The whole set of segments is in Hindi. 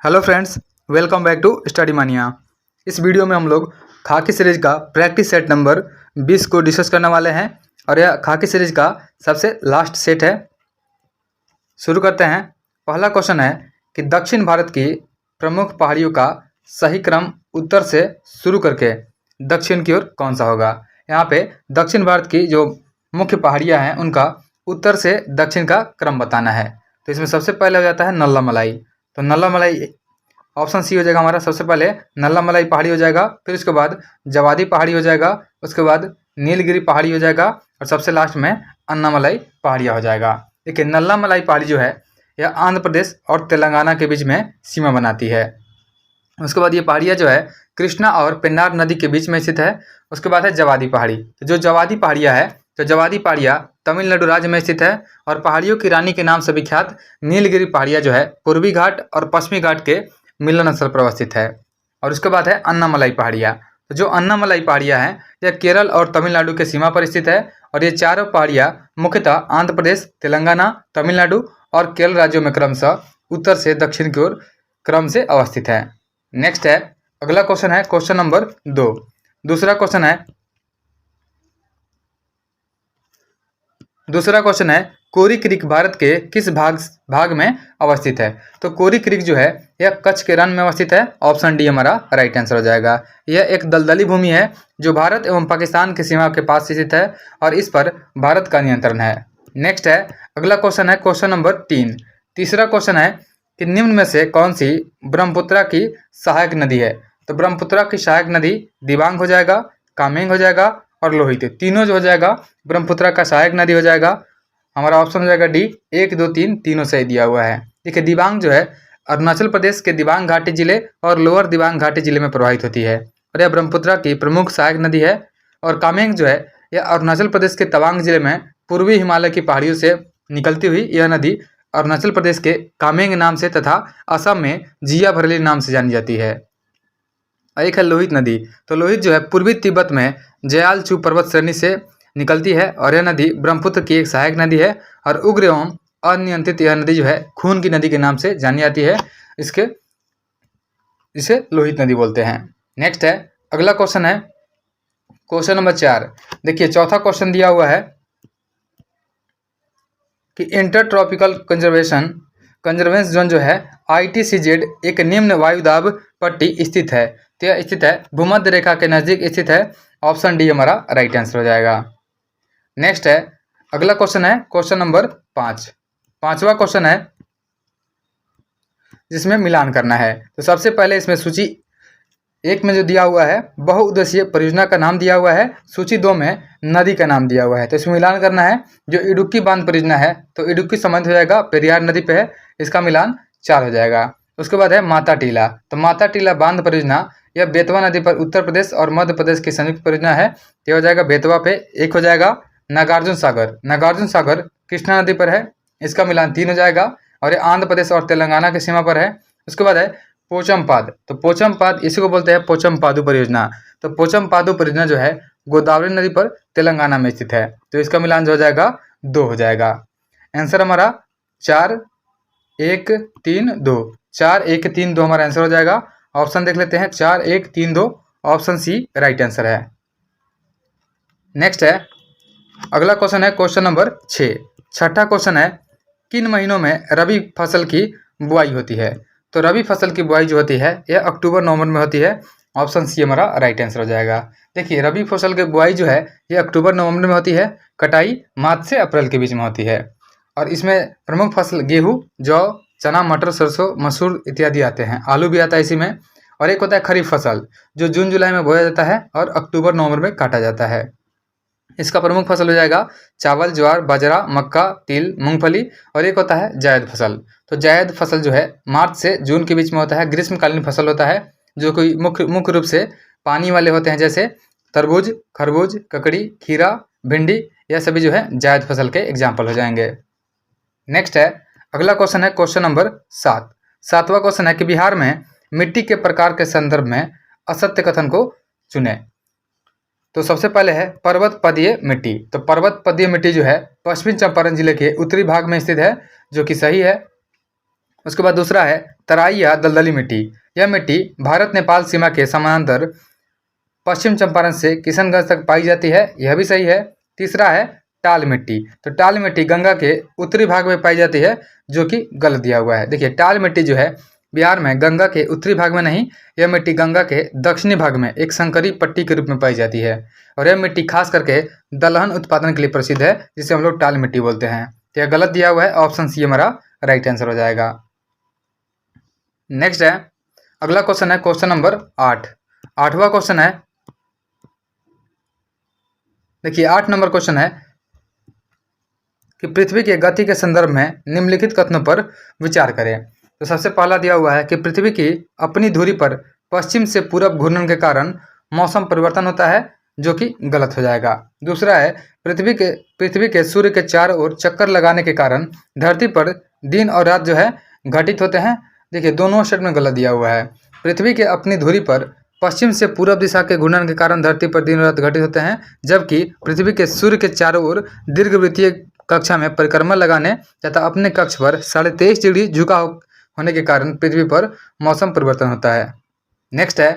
Hello friends, welcome back to study mania. इस वीडियो में हम लोग खाकी सीरीज का प्रैक्टिस सेट नंबर 20 को डिस्कस करने वाले हैं और यह खाकी सीरीज का सबसे लास्ट सेट है। शुरू करते हैं। पहला क्वेश्चन है कि दक्षिण भारत की प्रमुख पहाड़ियों का सही क्रम उत्तर से शुरू करके दक्षिण की ओर कौन सा होगा। यहाँ पे दक्षिण भारत की जो मुख्य पहाड़ियाँ हैं उनका उत्तर से दक्षिण का क्रम बताना है। तो इसमें सबसे पहले हो जाता है नल्ला मलाई। तो नल्ला मलाई ऑप्शन सी हो जाएगा हमारा। सबसे पहले नल्ला मलाई पहाड़ी हो जाएगा, फिर उसके बाद जवादी पहाड़ी हो जाएगा, उसके बाद नीलगिरी पहाड़ी हो जाएगा और सबसे लास्ट में अन्नामलाई पहाड़िया हो जाएगा। देखिए नल्ला मलाई पहाड़ी जो है यह आंध्र प्रदेश और तेलंगाना के बीच में सीमा बनाती है। उसके बाद ये पहाड़िया जो है कृष्णा और पेन्नार नदी के बीच में स्थित है। उसके बाद है जवादी पहाड़ी। तो जो जवादी पहाड़िया है तो जवादी पहाड़िया तमिलनाडु राज्य में स्थित है और पहाड़ियों की रानी के नाम से विख्यात नीलगिरी पहाड़िया जो है पूर्वी घाट और पश्चिमी घाट के मिलन स्थल पर अवस्थित है। और उसके बाद है अन्नामलाई पहाड़िया। तो जो अन्नामलाई पहाड़िया है यह केरल और तमिलनाडु के सीमा पर स्थित है और ये चारों पहाड़ियाँ मुख्यतः आंध्र प्रदेश, तेलंगाना, तमिलनाडु और केरल राज्यों में क्रमशः उत्तर से दक्षिण की ओर क्रम से अवस्थित है। नेक्स्ट है अगला क्वेश्चन है क्वेश्चन नंबर 2। दूसरा क्वेश्चन है कोरी क्रीक भारत के किस भाग में अवस्थित है। तो कोरी क्रीक जो है यह कच्छ के रण में अवस्थित है। ऑप्शन डी हमारा राइट आंसर हो जाएगा। यह एक दलदली भूमि है जो भारत एवं पाकिस्तान की सीमा के पास स्थित है और इस पर भारत का नियंत्रण है। नेक्स्ट है अगला क्वेश्चन है क्वेश्चन नंबर 3। तीसरा क्वेश्चन है कि निम्न में से कौन सी ब्रह्मपुत्रा की सहायक नदी है। तो ब्रह्मपुत्रा की सहायक नदी दिबांग हो जाएगा, कामेंग हो जाएगा और लोहित, तीनों जो हो जाएगा ब्रह्मपुत्रा का सहायक नदी हो जाएगा। हमारा ऑप्शन हो जाएगा डी 1, 2, 3 तीनों सही दिया हुआ है। देखिए दिबांग जो है अरुणाचल प्रदेश के दिबांग घाटी जिले और लोअर दिबांग घाटी जिले में प्रवाहित होती है और यह ब्रह्मपुत्रा की प्रमुख सहायक नदी है। और कामेंग जो है यह अरुणाचल प्रदेश के तवांग जिले में पूर्वी हिमालय की पहाड़ियों से निकलती हुई यह नदी अरुणाचल प्रदेश के कामेंग नाम से तथा असम में जिया भरली नाम से जानी जाती है। एक है लोहित नदी। तो लोहित जो है पूर्वी तिब्बत में जयालचू पर्वत श्रेणी से निकलती है और यह नदी ब्रह्मपुत्र की एक सहायक नदी है और उग्र एवं अनियंत्रित यह नदी जो है खून की नदी के नाम से जानी जाती है। इसे लोहित नदी बोलते हैं। नेक्स्ट है अगला क्वेश्चन है क्वेश्चन नंबर 4। देखिए चौथा क्वेश्चन दिया हुआ है कि इंटर ट्रॉपिकल कंजर्वेंस जोन जो है ITCZ एक निम्न वायुदाब पट्टी स्थित है। तो यह स्थित है भूमध्य रेखा के नज़दीक स्थित है। ऑप्शन डी हमारा राइट आंसर हो जाएगा। नेक्स्ट है अगला क्वेश्चन है क्वेश्चन नंबर 5। पांचवा क्वेश्चन है जिसमें मिलान करना है। तो सबसे पहले इसमें सूची 1 में जो दिया हुआ है बहुउद्देशीय परियोजना का नाम दिया हुआ है, सूची 2 में नदी का नाम दिया हुआ है। तो इसमें मिलान करना है। जो इडुक्की बांध परियोजना है तो इडुक्की संबंधित हो जाएगा, पेरियार नदी पे है, इसका मिलान 4 हो जाएगा। उसके बाद है माता टीला। तो माता टीला बांध परियोजना यह बेतवा नदी पर उत्तर प्रदेश और मध्य प्रदेश की संयुक्त परियोजना है। ये हो जाएगा बेतवा पे 1 हो जाएगा। नागार्जुन सागर कृष्णा नदी पर है, इसका मिलान 3 हो जाएगा और ये आंध्र प्रदेश और तेलंगाना की सीमा पर है। उसके बाद है पोचमपाद। तो पोचमपाद इसी को बोलते हैं पोचमपादु परियोजना। तो पोचमपादु परियोजना जो है गोदावरी नदी पर तेलंगाना में स्थित है। तो इसका मिलान जो हो जाएगा 2 हो जाएगा। आंसर हमारा 4, 1, 3, 2 4, 1, 3, 2 हमारा आंसर हो जाएगा। ऑप्शन देख लेते हैं 4, 1, 3, 2 ऑप्शन सी राइट आंसर है। नेक्स्ट है अगला क्वेश्चन है क्वेश्चन नंबर 6। छठा क्वेश्चन है किन महीनों में रबी फसल की बुआई होती है। तो रबी फसल की बुआई जो होती है यह अक्टूबर नवंबर में होती है। ऑप्शन सी हमारा राइट आंसर हो जाएगा। देखिए रबी फसल की बुआई जो है यह अक्टूबर नवंबर में होती है, कटाई मार्च से अप्रैल के बीच में होती है। और इसमें प्रमुख फसल गेहूँ, जौ, चना, मटर, सरसों, मसूर इत्यादि आते हैं। आलू भी आता है इसी में। और एक होता है खरीफ फसल जो जून जुलाई में बोया जाता है और अक्टूबर नवंबर में काटा जाता है। इसका प्रमुख फसल हो जाएगा चावल, ज्वार, बाजरा, मक्का, तिल, मूंगफली। और एक होता है जायद फसल। तो जायद फसल जो है मार्च से जून के बीच में होता है, ग्रीष्मकालीन फसल होता है जो कोई मुख्य रूप से पानी वाले होते हैं, जैसे तरबूज, खरबूज, ककड़ी, खीरा, भिंडी, यह सभी जो है जायद फसल के एग्जाम्पल हो जाएंगे। नेक्स्ट है अगला क्वेश्चन है क्वेश्चन नंबर 7। सातवां क्वेश्चन है कि बिहार में मिट्टी के प्रकार के संदर्भ में असत्य कथन को चुने। तो सबसे पहले है पर्वत पदीय मिट्टी। तो पर्वत पदीय मिट्टी जो है पश्चिमी चंपारण जिले के उत्तरी भाग में स्थित है, जो कि सही है। उसके बाद दूसरा है तराई या दलदली मिट्टी, यह मिट्टी भारत नेपाल सीमा के समानांतर पश्चिम चंपारण से किशनगंज तक पाई जाती है, यह भी सही है। तीसरा है टाल मिट्टी, तो टाल मिट्टी गंगा के उत्तरी भाग में पाई जाती है, जो कि गलत दिया हुआ है। देखिए टाल मिट्टी जो है बिहार में गंगा के उत्तरी भाग में नहीं, यह मिट्टी गंगा के दक्षिणी भाग में एक संकरी पट्टी के रूप में पाई जाती है, और यह मिट्टी खास करके दलहन उत्पादन के लिए प्रसिद्ध है, जिसे हम लोग टाल मिट्टी बोलते हैं। तो यह गलत दिया हुआ है, ऑप्शन सी हमारा राइट आंसर हो जाएगा। नेक्स्ट है अगला क्वेश्चन है क्वेश्चन नंबर 8। 8वां क्वेश्चन है, देखिए 8 नंबर क्वेश्चन है कि पृथ्वी के गति के संदर्भ में निम्नलिखित कथनों पर विचार करें। तो सबसे पहला दिया हुआ है कि पृथ्वी की अपनी धुरी पर पश्चिम से पूरब घूर्णन के कारण मौसम परिवर्तन होता है, जो कि गलत हो जाएगा। दूसरा है पृथ्वी के सूर्य के चारों ओर चक्कर लगाने के कारण धरती पर दिन और रात जो है घटित होते हैं। देखिए दोनों सेट में गलत दिया हुआ है। पृथ्वी के अपनी धुरी पर पश्चिम से पूरब दिशा के घूर्णन के कारण धरती पर दिन और रात घटित होते हैं, जबकि पृथ्वी के सूर्य के चारों ओर दीर्घवृत्तीय कक्षा में परिक्रमा लगाने तथा अपने कक्ष पर 23.5 डिग्री झुकाव होने के कारण पृथ्वी पर मौसम परिवर्तन होता है। नेक्स्ट है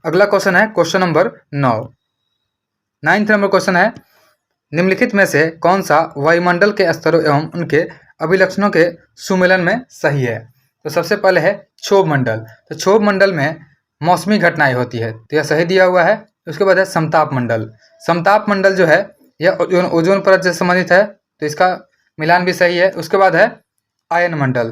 अगला क्वेश्चन है question number 9। 9th number question है, निम्नलिखित में से कौन सा वायुमंडल के स्तरों एवं उनके अभिलक्षणों के सुमेलन में सही है। तो सबसे पहले है क्षोभ मंडल, तो क्षोभ मंडल में मौसमी घटनाएं होती है, तो यह सही दिया हुआ है। उसके बाद है समताप मंडल, समताप मंडल जो है यह ओजोन परत से संबंधित है, तो इसका मिलान भी सही है। उसके बाद है आयन मंडल,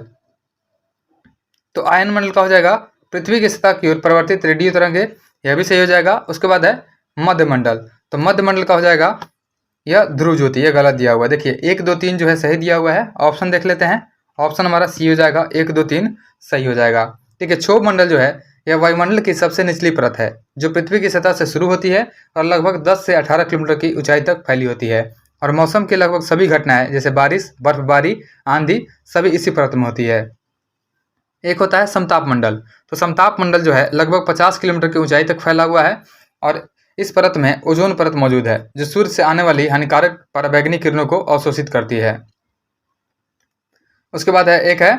तो आयन मंडल का हो जाएगा पृथ्वी की सतह की ओर परिवर्तित रेडियो तरंगे, यह भी सही हो जाएगा। उसके बाद है मध्य मंडल, तो मध्य मंडल का हो जाएगा यह ध्रुव ज्योति, यह गलत दिया हुआ है। देखिए 1 2 3 जो है सही दिया हुआ है, ऑप्शन देख लेते हैं। ऑप्शन हमारा सी हो जाएगा, 1 2 3 सही हो जाएगा। ठीक है, क्षोभ मंडल जो है यह वायुमंडल की सबसे निचली परत है, जो पृथ्वी की सतह से शुरू होती है और लगभग 10 से 18 किलोमीटर की ऊंचाई तक फैली होती है, और मौसम की लगभग सभी घटनाएं जैसे बारिश, बर्फबारी, आंधी सभी इसी परत में होती है। एक होता है समताप मंडल, तो समताप मंडल जो है लगभग 50 किलोमीटर की ऊंचाई तक फैला हुआ है, और इस परत में ओजोन परत मौजूद है, जो सूर्य से आने वाली हानिकारक पराबैंगनी किरणों को अवशोषित करती है। उसके बाद है एक है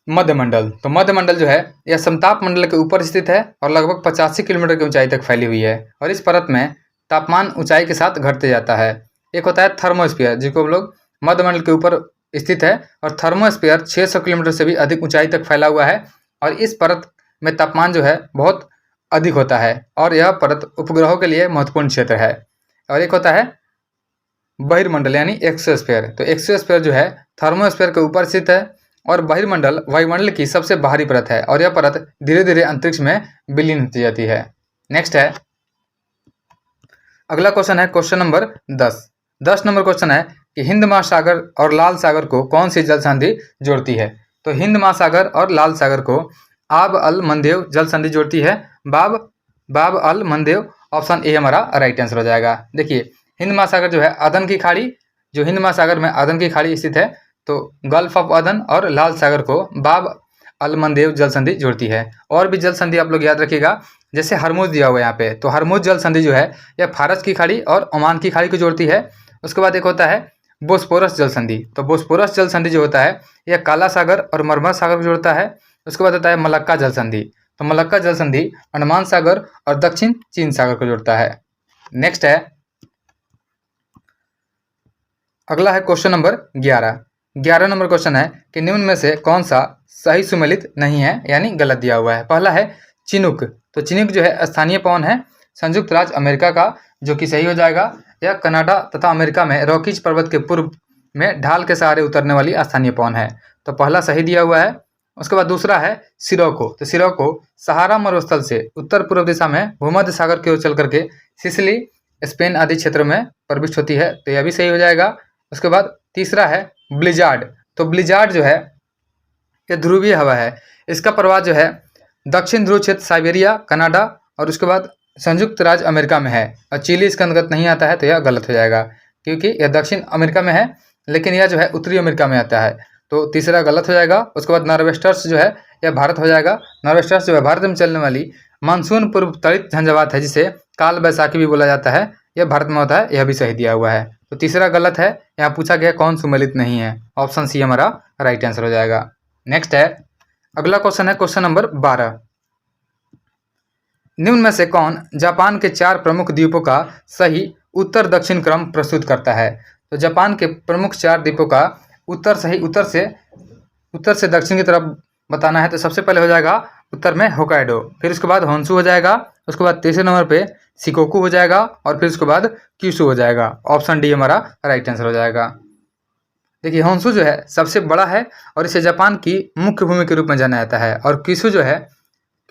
मध्य मंडल, तो मध्य मंडल जो है यह समताप मंडल के ऊपर स्थित है और लगभग 85 किलोमीटर की ऊंचाई तक फैली हुई है, और इस परत में तापमान ऊंचाई के साथ घटते जाता है। एक होता है थर्मोस्फीयर, जिसको हम लोग मध्य मंडल के ऊपर स्थित है, और थर्मोस्फीयर 600 किलोमीटर से भी अधिक ऊंचाई तक फैला हुआ है, और इस परत में तापमान जो है बहुत अधिक होता है, और यह परत उपग्रहों के लिए महत्वपूर्ण क्षेत्र है। और एक होता है बहिर्मंडल यानी एक्सोस्फीयर, तो एक्सोस्फीयर जो है थर्मोस्फीयर के ऊपर स्थित है, और बहिर्मंडल वायुमंडल की सबसे बाहरी परत है, और यह परत धीरे धीरे अंतरिक्ष में विलीन होती जाती है। नेक्स्ट है अगला क्वेश्चन है क्वेश्चन नंबर 10। 10 नंबर क्वेश्चन है कि हिंद महासागर और लाल सागर को कौन सी जल संधि जोड़ती है। तो हिंद महासागर और लाल सागर को आब अल मंदेव जल संधि जोड़ती है। बाब अल मंदेव, ऑप्शन ए हमारा राइट आंसर हो जाएगा। देखिए हिंद महासागर जो है अदन की खाड़ी, जो हिंद महासागर में अदन की खाड़ी स्थित है, तो गल्फ ऑफ अदन और लाल सागर को बाब अल मंदेव जल संधि जोड़ती है। और भी जल संधि आप लोग याद रखिएगा, जैसे हरमुज दिया हुआ है यहाँ पे, तो हरमुज जल संधि जो है यह फारस की खाड़ी और ओमान की खाड़ी को जोड़ती है। उसके बाद एक होता है बोस्पोरस जल संधि, तो बोस्पोरस जल संधि जो होता है यह काला सागर और मरमर सागर को जोड़ता है। उसके बाद होता है मलक्का जल संधि, तो मलक्का जल संधि अंडमान सागर और दक्षिण चीन सागर को जोड़ता है। नेक्स्ट है अगला है क्वेश्चन नंबर 11। 11 नंबर क्वेश्चन है कि निम्न में से कौन सा सही सुमेलित नहीं है, यानी गलत दिया हुआ है। पहला है चिनुक, तो चिनुक जो है स्थानीय पवन है संयुक्त राज्य अमेरिका का, जो कि सही हो जाएगा। यह कनाडा तथा अमेरिका में रॉकीज पर्वत के पूर्व में ढाल के सहारे उतरने वाली स्थानीय पवन है, तो पहला सही दिया हुआ है। उसके बाद दूसरा है सिरोको, तो सिरोको सहारा मरुस्थल से उत्तर पूर्व दिशा में भूमध्य सागर की ओर चल करके सिसिली, स्पेन आदि क्षेत्रों में प्रविष्ट होती है, तो यह भी सही हो जाएगा। उसके बाद तीसरा है ब्लिजार्ड, तो ब्लिजार्ड जो है यह ध्रुवीय हवा है, इसका प्रवाह जो है दक्षिण ध्रुव क्षेत्र साइबेरिया, कनाडा और उसके बाद संयुक्त राज्य अमेरिका में है, और चिली इसके अंतर्गत नहीं आता है, तो यह गलत हो जाएगा, क्योंकि यह दक्षिण अमेरिका में है लेकिन यह जो है उत्तरी अमेरिका में आता है, तो तीसरा गलत हो जाएगा। उसके बाद नॉर्वेस्टर्स जो है यह भारत हो जाएगा। नॉर्वेस्टर्स जो है भारत में चलने वाली मानसून पूर्व तड़ित झंझावात है, जिसे काल बैसाखी भी बोला जाता है, यह भारत में होता है, यह भी सही दिया हुआ है। तो तीसरा गलत है। यहाँ पूछा गया कौन सुमेलित नहीं है, ऑप्शन सी हमारा राइट आंसर हो जाएगा। नेक्स्ट है, अगला क्वेश्चन है क्वेश्चन नंबर 12। निम्न में से कौन जापान के 4 प्रमुख द्वीपों का सही उत्तर दक्षिण क्रम प्रस्तुत करता है? तो जापान के प्रमुख 4 द्वीपों का उत्तर से दक्षिण की तरफ बताना है। तो सबसे पहले हो जाएगा उत्तर में होकाइडो, फिर उसके बाद होन्शु हो जाएगा, उसके बाद तीसरे नंबर पे शिकोकू हो जाएगा और फिर उसके बाद क्यूशू हो जाएगा। ऑप्शन डी हमारा राइट आंसर हो जाएगा। देखिए होन्शु जो है सबसे बड़ा है और इसे जापान की मुख्य भूमि के रूप में जाना जाता है। और क्यूशू जो है,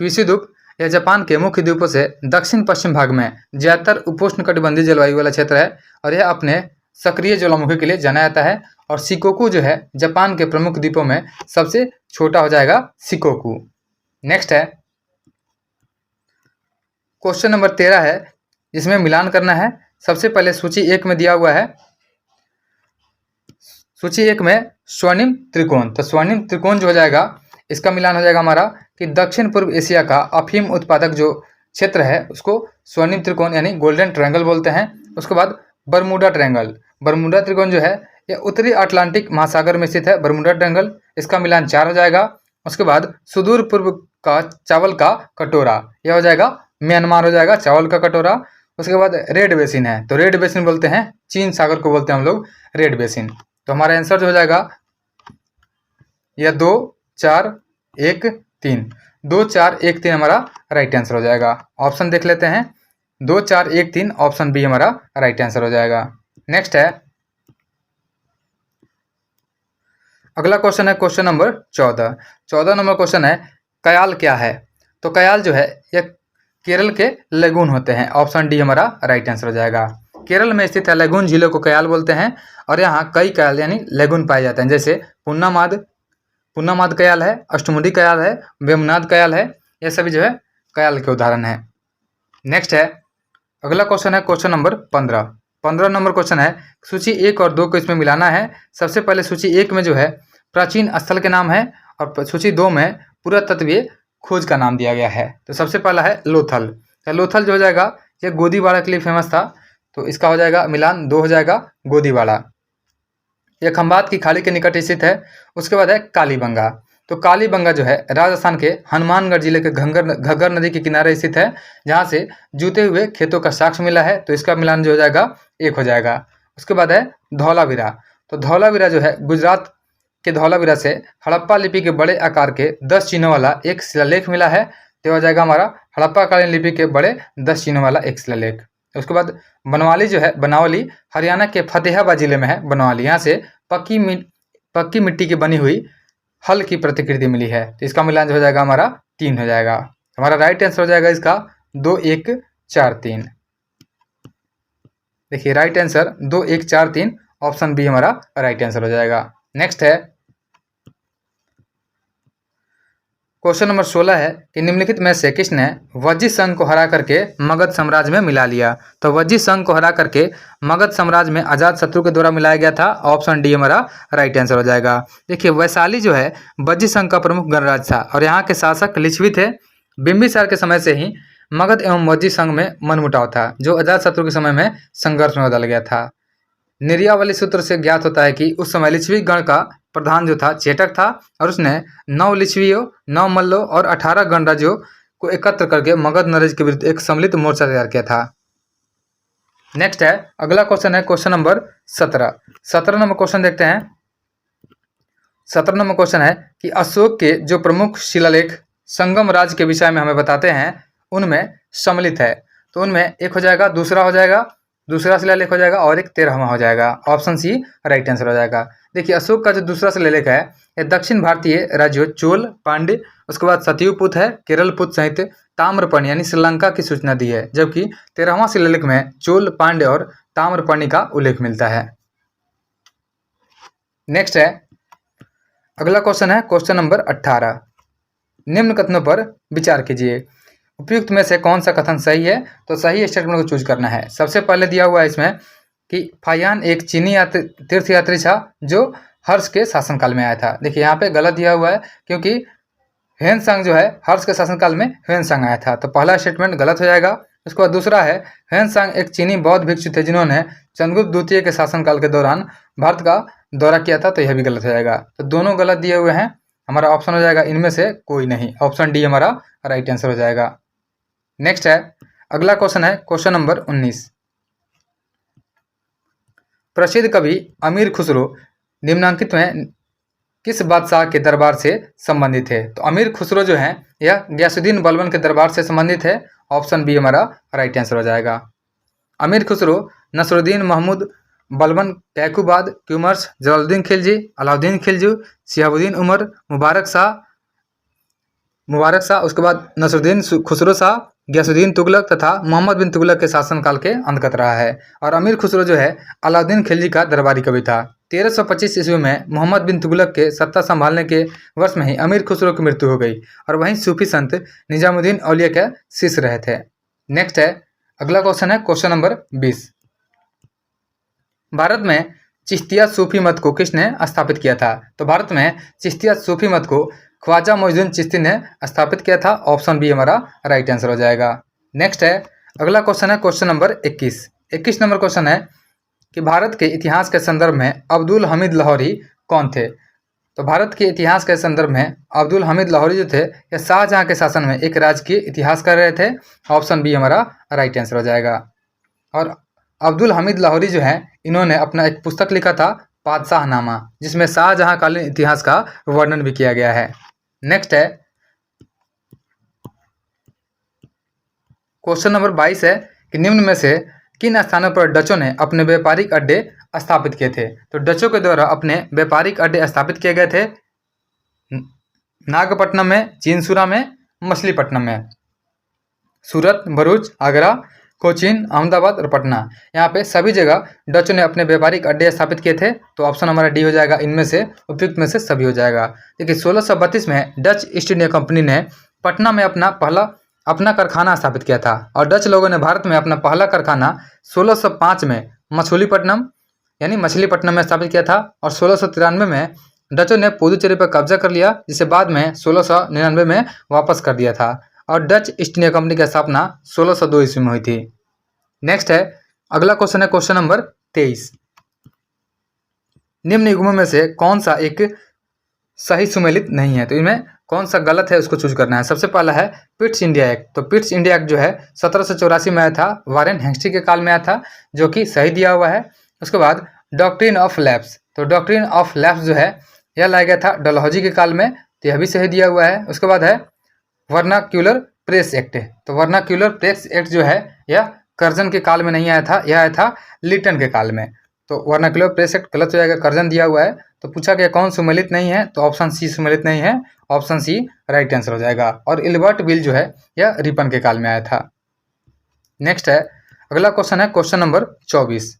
क्यूशू द्वीप, यह जापान के मुख्य द्वीपों से दक्षिण पश्चिम भाग में ज्यादातर उपोष्णकटिबंधीय जलवायु वाला क्षेत्र है और यह अपने सक्रिय ज्वालामुखी के लिए जाना जाता है। और शिकोकू जो है जापान के प्रमुख द्वीपों में सबसे छोटा हो जाएगा शिकोकू। नेक्स्ट है क्वेश्चन नंबर 13 है, जिसमें मिलान करना है। सबसे पहले सूची 1 में दिया हुआ है, सूची 1 में स्वर्णिम त्रिकोण। तो स्वर्णिम त्रिकोण जो हो जाएगा, इसका मिलान हो जाएगा हमारा कि दक्षिण पूर्व एशिया का अफीम उत्पादक जो क्षेत्र है उसको स्वर्णिम त्रिकोण यानी गोल्डन ट्रायंगल बोलते हैं। उसके बाद बरमूडा ट्रायंगल, बरमूडा त्रिकोण जो है यह उत्तरी अटलांटिक महासागर में स्थित है, बरमूडा ट्रायंगल, इसका मिलान 4 हो जाएगा। उसके बाद सुदूर पूर्व का चावल का कटोरा, यह हो जाएगा म्यांमार हो जाएगा चावल का कटोरा। उसके बाद रेड बेसिन है, तो रेड बेसिन बोलते हैं, चीन सागर को बोलते हैं हम लोग रेड बेसिन। तो हमारा आंसर जो हो जाएगा यह 2 4 1 3, 2 4 1 3 हमारा राइट आंसर हो जाएगा। ऑप्शन देख लेते हैं, 2 4 1 3 ऑप्शन बी हमारा राइट आंसर हो जाएगा। नेक्स्ट है अगला क्वेश्चन है क्वेश्चन नंबर 14। 14 नंबर क्वेश्चन है कयाल क्या है? तो कयाल जो है यह केरल के लेगून होते हैं। ऑप्शन डी हमारा राइट आंसर हो जाएगा। केरल में स्थित है लेगून झीलों को कयाल बोलते हैं और यहाँ कई कयाल यानी लेगून पाए जाते हैं, जैसे पुन्नामाद कयाल है, अष्टमुडी कयाल है, वेमुनाद कयाल है, ये सभी जो है कयाल के उदाहरण है। नेक्स्ट है अगला क्वेश्चन है क्वेश्चन नंबर 15। 15 नंबर क्वेश्चन है, सूची 1 और 2 को इसमें मिलाना है। सबसे पहले सूची 1 में जो है प्राचीन स्थल के नाम है और सूची 2 में पुरातत्वीय खोज का नाम दिया गया है। तो सबसे पहला है लोथल। तो लोथल जो हो जाएगा ये गोदीवाड़ा के लिए फेमस था, तो इसका हो जाएगा मिलान 2 हो जाएगा गोदीवाड़ा। यह खंबात की खाड़ी के निकट स्थित है। उसके बाद है कालीबंगा। तो कालीबंगा जो है राजस्थान के हनुमानगढ़ जिले के घग्गर नदी के किनारे स्थित है, जहाँ से जूते हुए खेतों का साक्ष्य मिला है, तो इसका मिलान जो हो जाएगा 1 हो जाएगा। उसके बाद है धौलावीरा। तो धौलावीरा जो है गुजरात के धौलावीरा से हड़प्पा लिपि के बड़े आकार के 10 चिन्हों वाला एक शिलालेख मिला है, तो हो जाएगा हमारा हड़प्पा कालीन लिपि के बड़े 10 चिन्हों वाला एक शिलालेख। उसके बाद बनवाली जो है, बनावली हरियाणा के फतेहाबाद जिले में है बनवाली, यहाँ से पक्की मिट्टी की बनी हुई हल की प्रतिकृति मिली है, तो इसका मिलान जो हो जाएगा हमारा 3 हो जाएगा। हमारा राइट आंसर हो जाएगा इसका 2 1 4 3। देखिए राइट आंसर 2 1 4 3 ऑप्शन बी हमारा राइट आंसर हो जाएगा। नेक्स्ट है क्वेश्चन नंबर 16 है कि निम्नलिखित में से किसने वज्जी संघ को हरा करके मगध साम्राज्य में मिला लिया? तो वज्जी संघ को हरा करके मगध साम्राज्य में अजात शत्रु के द्वारा मिलाया गया था। ऑप्शन डी हमारा राइट आंसर हो जाएगा। देखिए वैशाली जो है वज्जी संघ का प्रमुख गणराज्य था और यहाँ के शासक लिच्छवी थे। बिंबिसार के समय से ही मगध एवं वज्जी संघ में मनमुटाव था, जो अजात शत्रु के समय में संघर्ष में बदल गया था। निर्यावली सूत्र से ज्ञात होता है कि उस समय लिच्छवी गण का प्रधान जो था चेटक था और उसने 9 लिच्छवियों, 9 मल्लों और 18 गणराज्यों को एकत्र करके मगध नरेश के विरुद्ध एक सम्मिलित मोर्चा तैयार किया था। नेक्स्ट है अगला क्वेश्चन है क्वेश्चन नंबर 17। 17 नंबर क्वेश्चन देखते हैं। 17 नंबर क्वेश्चन है कि अशोक के जो प्रमुख शिलालेख संगम राज के विषय में हमें बताते हैं उनमें सम्मिलित है, तो उनमें एक हो जाएगा, दूसरा शिलालेख हो जाएगा और एक 13वां हो जाएगा। ऑप्शन सी राइट आंसर हो जाएगा। देखिए अशोक का जो दूसरा शिलालेख है यह दक्षिण भारतीय राज्यों चोल, पांड्य, उसके बाद सतयुपुत है, केरलपुत सहित ताम्रपर्णी यानी श्रीलंका की सूचना दी है, जबकि 13वां शिलालेख में चोल, पांड्य और ताम्रपर्णी का उल्लेख मिलता है। नेक्स्ट है अगला क्वेश्चन है क्वेश्चन नंबर 18। निम्न कथनों पर विचार कीजिए, उपयुक्त में से कौन सा कथन सही है? तो सही स्टेटमेंट को चूज करना है। सबसे पहले दिया हुआ है इसमें कि फायान एक चीनी तीर्थयात्री था जो हर्ष के शासनकाल में आया था। देखिए यहाँ पे गलत दिया हुआ है क्योंकि ह्वेनसांग जो है हर्ष के शासनकाल में ह्वेनसांग आया था, तो पहला स्टेटमेंट गलत हो जाएगा। उसके बाद दूसरा है ह्वेनसांग एक चीनी बौद्ध भिक्षु थे जिन्होंने चंद्रगुप्त द्वितीय के शासनकाल के दौरान भारत का दौरा किया था, तो यह भी गलत हो जाएगा। तो दोनों गलत दिए हुए हैं, हमारा ऑप्शन हो जाएगा इनमें से कोई नहीं, ऑप्शन डी हमारा राइट आंसर हो जाएगा। नेक्स्ट है अगला क्वेश्चन है क्वेश्चन नंबर 19। प्रसिद्ध कवि अमीर खुसरो निम्नांकित में किस बादशाह के दरबार से संबंधित है? तो अमीर खुसरो जो है यह गयासुद्दीन बलबन के दरबार से संबंधित है, ऑप्शन बी हमारा राइट आंसर हो जाएगा। अमीर खुसरो नसरुद्दीन महमूद बलबन कैकुबाद क्यूमर्स जलालुद्दीन खिलजी अलाउद्दीन खिलजी शिहाबुद्दीन उमर मुबारक शाह उसके बाद नसरुद्दीन खुसरो शाह गयासुद्दीन तुगलक तथा मोहम्मद बिन तुगलक के शासनकाल के अंतर्गत रहा है। और अमीर खुसरो जो है अलाउद्दीन खिलजी का दरबारी कवि था। 1325 ईस्वी में मोहम्मद बिन तुगलक के सत्ता संभालने के वर्ष में ही अमीर खुसरो की मृत्यु हो गई और वहीं सूफी संत निजामुद्दीन औलिया के शिष्य रहे थे। नेक्स्ट है अगला क्वेश्चन है क्वेश्चन नंबर 20। भारत में चिश्तिया सूफी मत को किसने स्थापित किया था? तो भारत में चिश्तिया सूफी मत को ख्वाजा मोइनुद्दीन चिश्ती ने स्थापित किया था, ऑप्शन बी हमारा राइट आंसर हो जाएगा। नेक्स्ट है अगला क्वेश्चन है क्वेश्चन नंबर 21। 21 नंबर क्वेश्चन है कि भारत के इतिहास के संदर्भ में अब्दुल हमीद लाहौरी कौन थे? तो भारत के इतिहास के संदर्भ में अब्दुल हमीद लाहौरी जो थे यह शाहजहां के शासन में एक राजकीय इतिहास कर रहे थे, ऑप्शन बी हमारा राइट आंसर हो जाएगा। और अब्दुल हमीद लाहौरी जो है इन्होंने अपना एक पुस्तक लिखा था बादशाहनामा, जिसमें शाहजहां कालीन इतिहास का वर्णन भी किया गया है। नेक्स्ट है क्वेश्चन नंबर 22 है कि निम्न में से किन स्थानों पर डचों ने अपने व्यापारिक अड्डे स्थापित किए थे? तो डचों के द्वारा अपने व्यापारिक अड्डे स्थापित किए गए थे नागपट्टनम में, चीनसुरा में, मछलीपट्टनम में, सूरत, भरूच, आगरा, कोचीन, अहमदाबाद और पटना। यहाँ पे सभी जगह डचों ने अपने व्यापारिक अड्डे स्थापित किए थे, तो ऑप्शन हमारा डी हो जाएगा, इनमें से उपयुक्त में से सभी हो जाएगा। देखिए 1632 में डच ईस्ट इंडिया कंपनी ने पटना में अपना कारखाना स्थापित किया था और डच लोगों ने भारत में अपना पहला कारखाना 1605 में मछलीपट्टनम में स्थापित किया था और 1693 में डचों ने पुदुचेरी पर कब्जा कर लिया, जिसे बाद में 1699 में वापस कर दिया था और डच ईस्ट इंडिया कंपनी की स्थापना 1602 ईस्वी में हुई थी। नेक्स्ट है अगला क्वेश्चन है क्वेश्चन नंबर 23। निम्न युग्मों में से कौन सा एक सही सुमेलित नहीं है? तो इनमें कौन सा गलत है उसको चूज करना है। सबसे पहला है पिट्स इंडिया एक्ट। तो पिट्स इंडिया एक्ट जो है 1784 में आया था, वारेन हेस्टिंग्स के काल में आया था, जो कि सही दिया हुआ है। उसके बाद डॉक्ट्रिन ऑफ लैप्स, तो डॉक्ट्रिन ऑफ लैप्स जो है यह लाया गया था डलहौजी के काल में, तो यह भी सही दिया हुआ है। उसके बाद है वर्नाक्यूलर प्रेस एक्ट। तो वर्नाक्यूलर प्रेस एक्ट जो है यह कर्जन के काल में नहीं आया था, यह आया था लिटन के काल में, तो वर्नाक्यूलर प्रेस एक्ट गलत हो जाएगा, कर्जन दिया हुआ है। तो पूछा गया कौन सुमेलित नहीं है, तो ऑप्शन सी सुमेलित नहीं है, ऑप्शन सी राइट आंसर हो जाएगा। और इल्बर्ट बिल जो है यह रिपन के काल में आया था। नेक्स्ट है अगला क्वेश्चन है क्वेश्चन नंबर 24।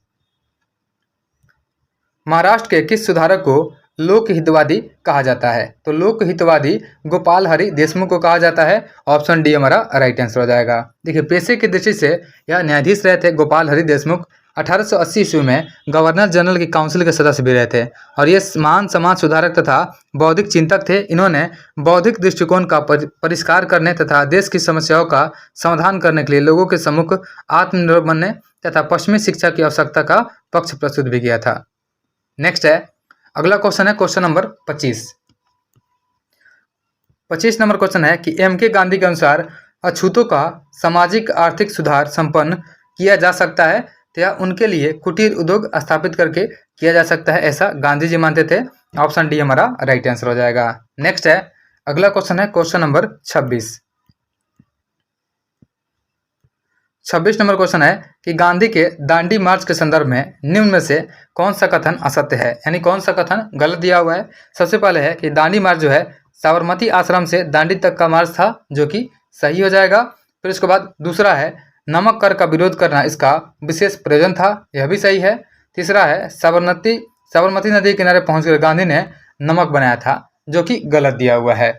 महाराष्ट्र के किस सुधारक को लोकहितवादी कहा जाता है? तो लोकहितवादी गोपाल हरि देशमुख को कहा जाता है, ऑप्शन डी हमारा राइट आंसर हो जाएगा। देखिए पेशे की दृष्टि से यह न्यायाधीश रहे थे गोपाल हरि देशमुख। 1880 ईस्वी में गवर्नर जनरल की काउंसिल के सदस्य भी रहे थे और ये महान समाज सुधारक तथा बौद्धिक चिंतक थे। इन्होंने बौद्धिक दृष्टिकोण का परिष्कार करने तथा देश की समस्याओं का समाधान करने के लिए लोगों के सम्मुख आत्मनिर्भर बनने तथा पश्चिमी शिक्षा की आवश्यकता का पक्ष प्रस्तुत भी किया था। नेक्स्ट है अगला क्वेश्चन है क्वेश्चन नंबर 25। 25 नंबर क्वेश्चन है कि एम के गांधी के अनुसार अछूतों का सामाजिक आर्थिक सुधार संपन्न किया जा सकता है, तो यह उनके लिए कुटीर उद्योग स्थापित करके किया जा सकता है, ऐसा गांधी जी मानते थे। ऑप्शन डी हमारा राइट आंसर हो जाएगा। नेक्स्ट है अगला क्वेश्चन है क्वेश्चन नंबर 26। 26 नंबर क्वेश्चन है कि गांधी के दांडी मार्च के संदर्भ में निम्न में से कौन सा कथन असत्य है, यानी कौन सा कथन गलत दिया हुआ है। सबसे पहले है कि दांडी मार्च जो है साबरमती आश्रम से दांडी तक का मार्च था, जो कि सही हो जाएगा। फिर उसके बाद दूसरा है नमक कर का विरोध करना इसका विशेष प्रयोजन था, यह भी सही है। तीसरा है साबरमती नदी के किनारे पहुंचकर गांधी ने नमक बनाया था, जो कि गलत दिया हुआ है।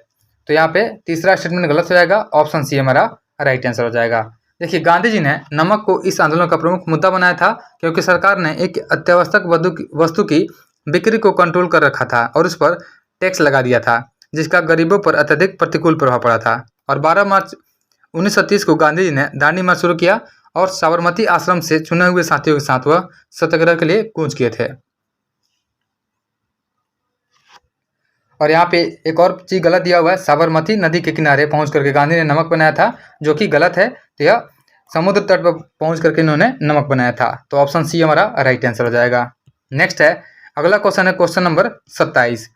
तो यहाँ पे तीसरा स्टेटमेंट गलत हो जाएगा, ऑप्शन सी हमारा राइट आंसर हो जाएगा। देखिए गांधी जी ने नमक को इस आंदोलन का प्रमुख मुद्दा बनाया था, क्योंकि सरकार ने एक अत्यावश्यक वस्तु की बिक्री को कंट्रोल कर रखा था और उस पर टैक्स लगा दिया था, जिसका गरीबों पर अत्यधिक प्रतिकूल प्रभाव पड़ा था। और 12 मार्च 1930 को गांधी जी ने दांडी मार्च शुरू किया और साबरमती आश्रम से चुने हुए साथियों के साथ वह सत्याग्रह के लिए कूच किए थे। और यहाँ पे एक और चीज गलत दिया हुआ है, साबरमती नदी के किनारे पहुंच करके गांधी ने नमक बनाया था, जो कि गलत है। तो यह समुद्र तट पर पहुंच करके इन्होंने नमक बनाया था। तो ऑप्शन सी हमारा राइट आंसर हो जाएगा। नेक्स्ट है, अगला क्वेश्चन है क्वेश्चन नंबर 27।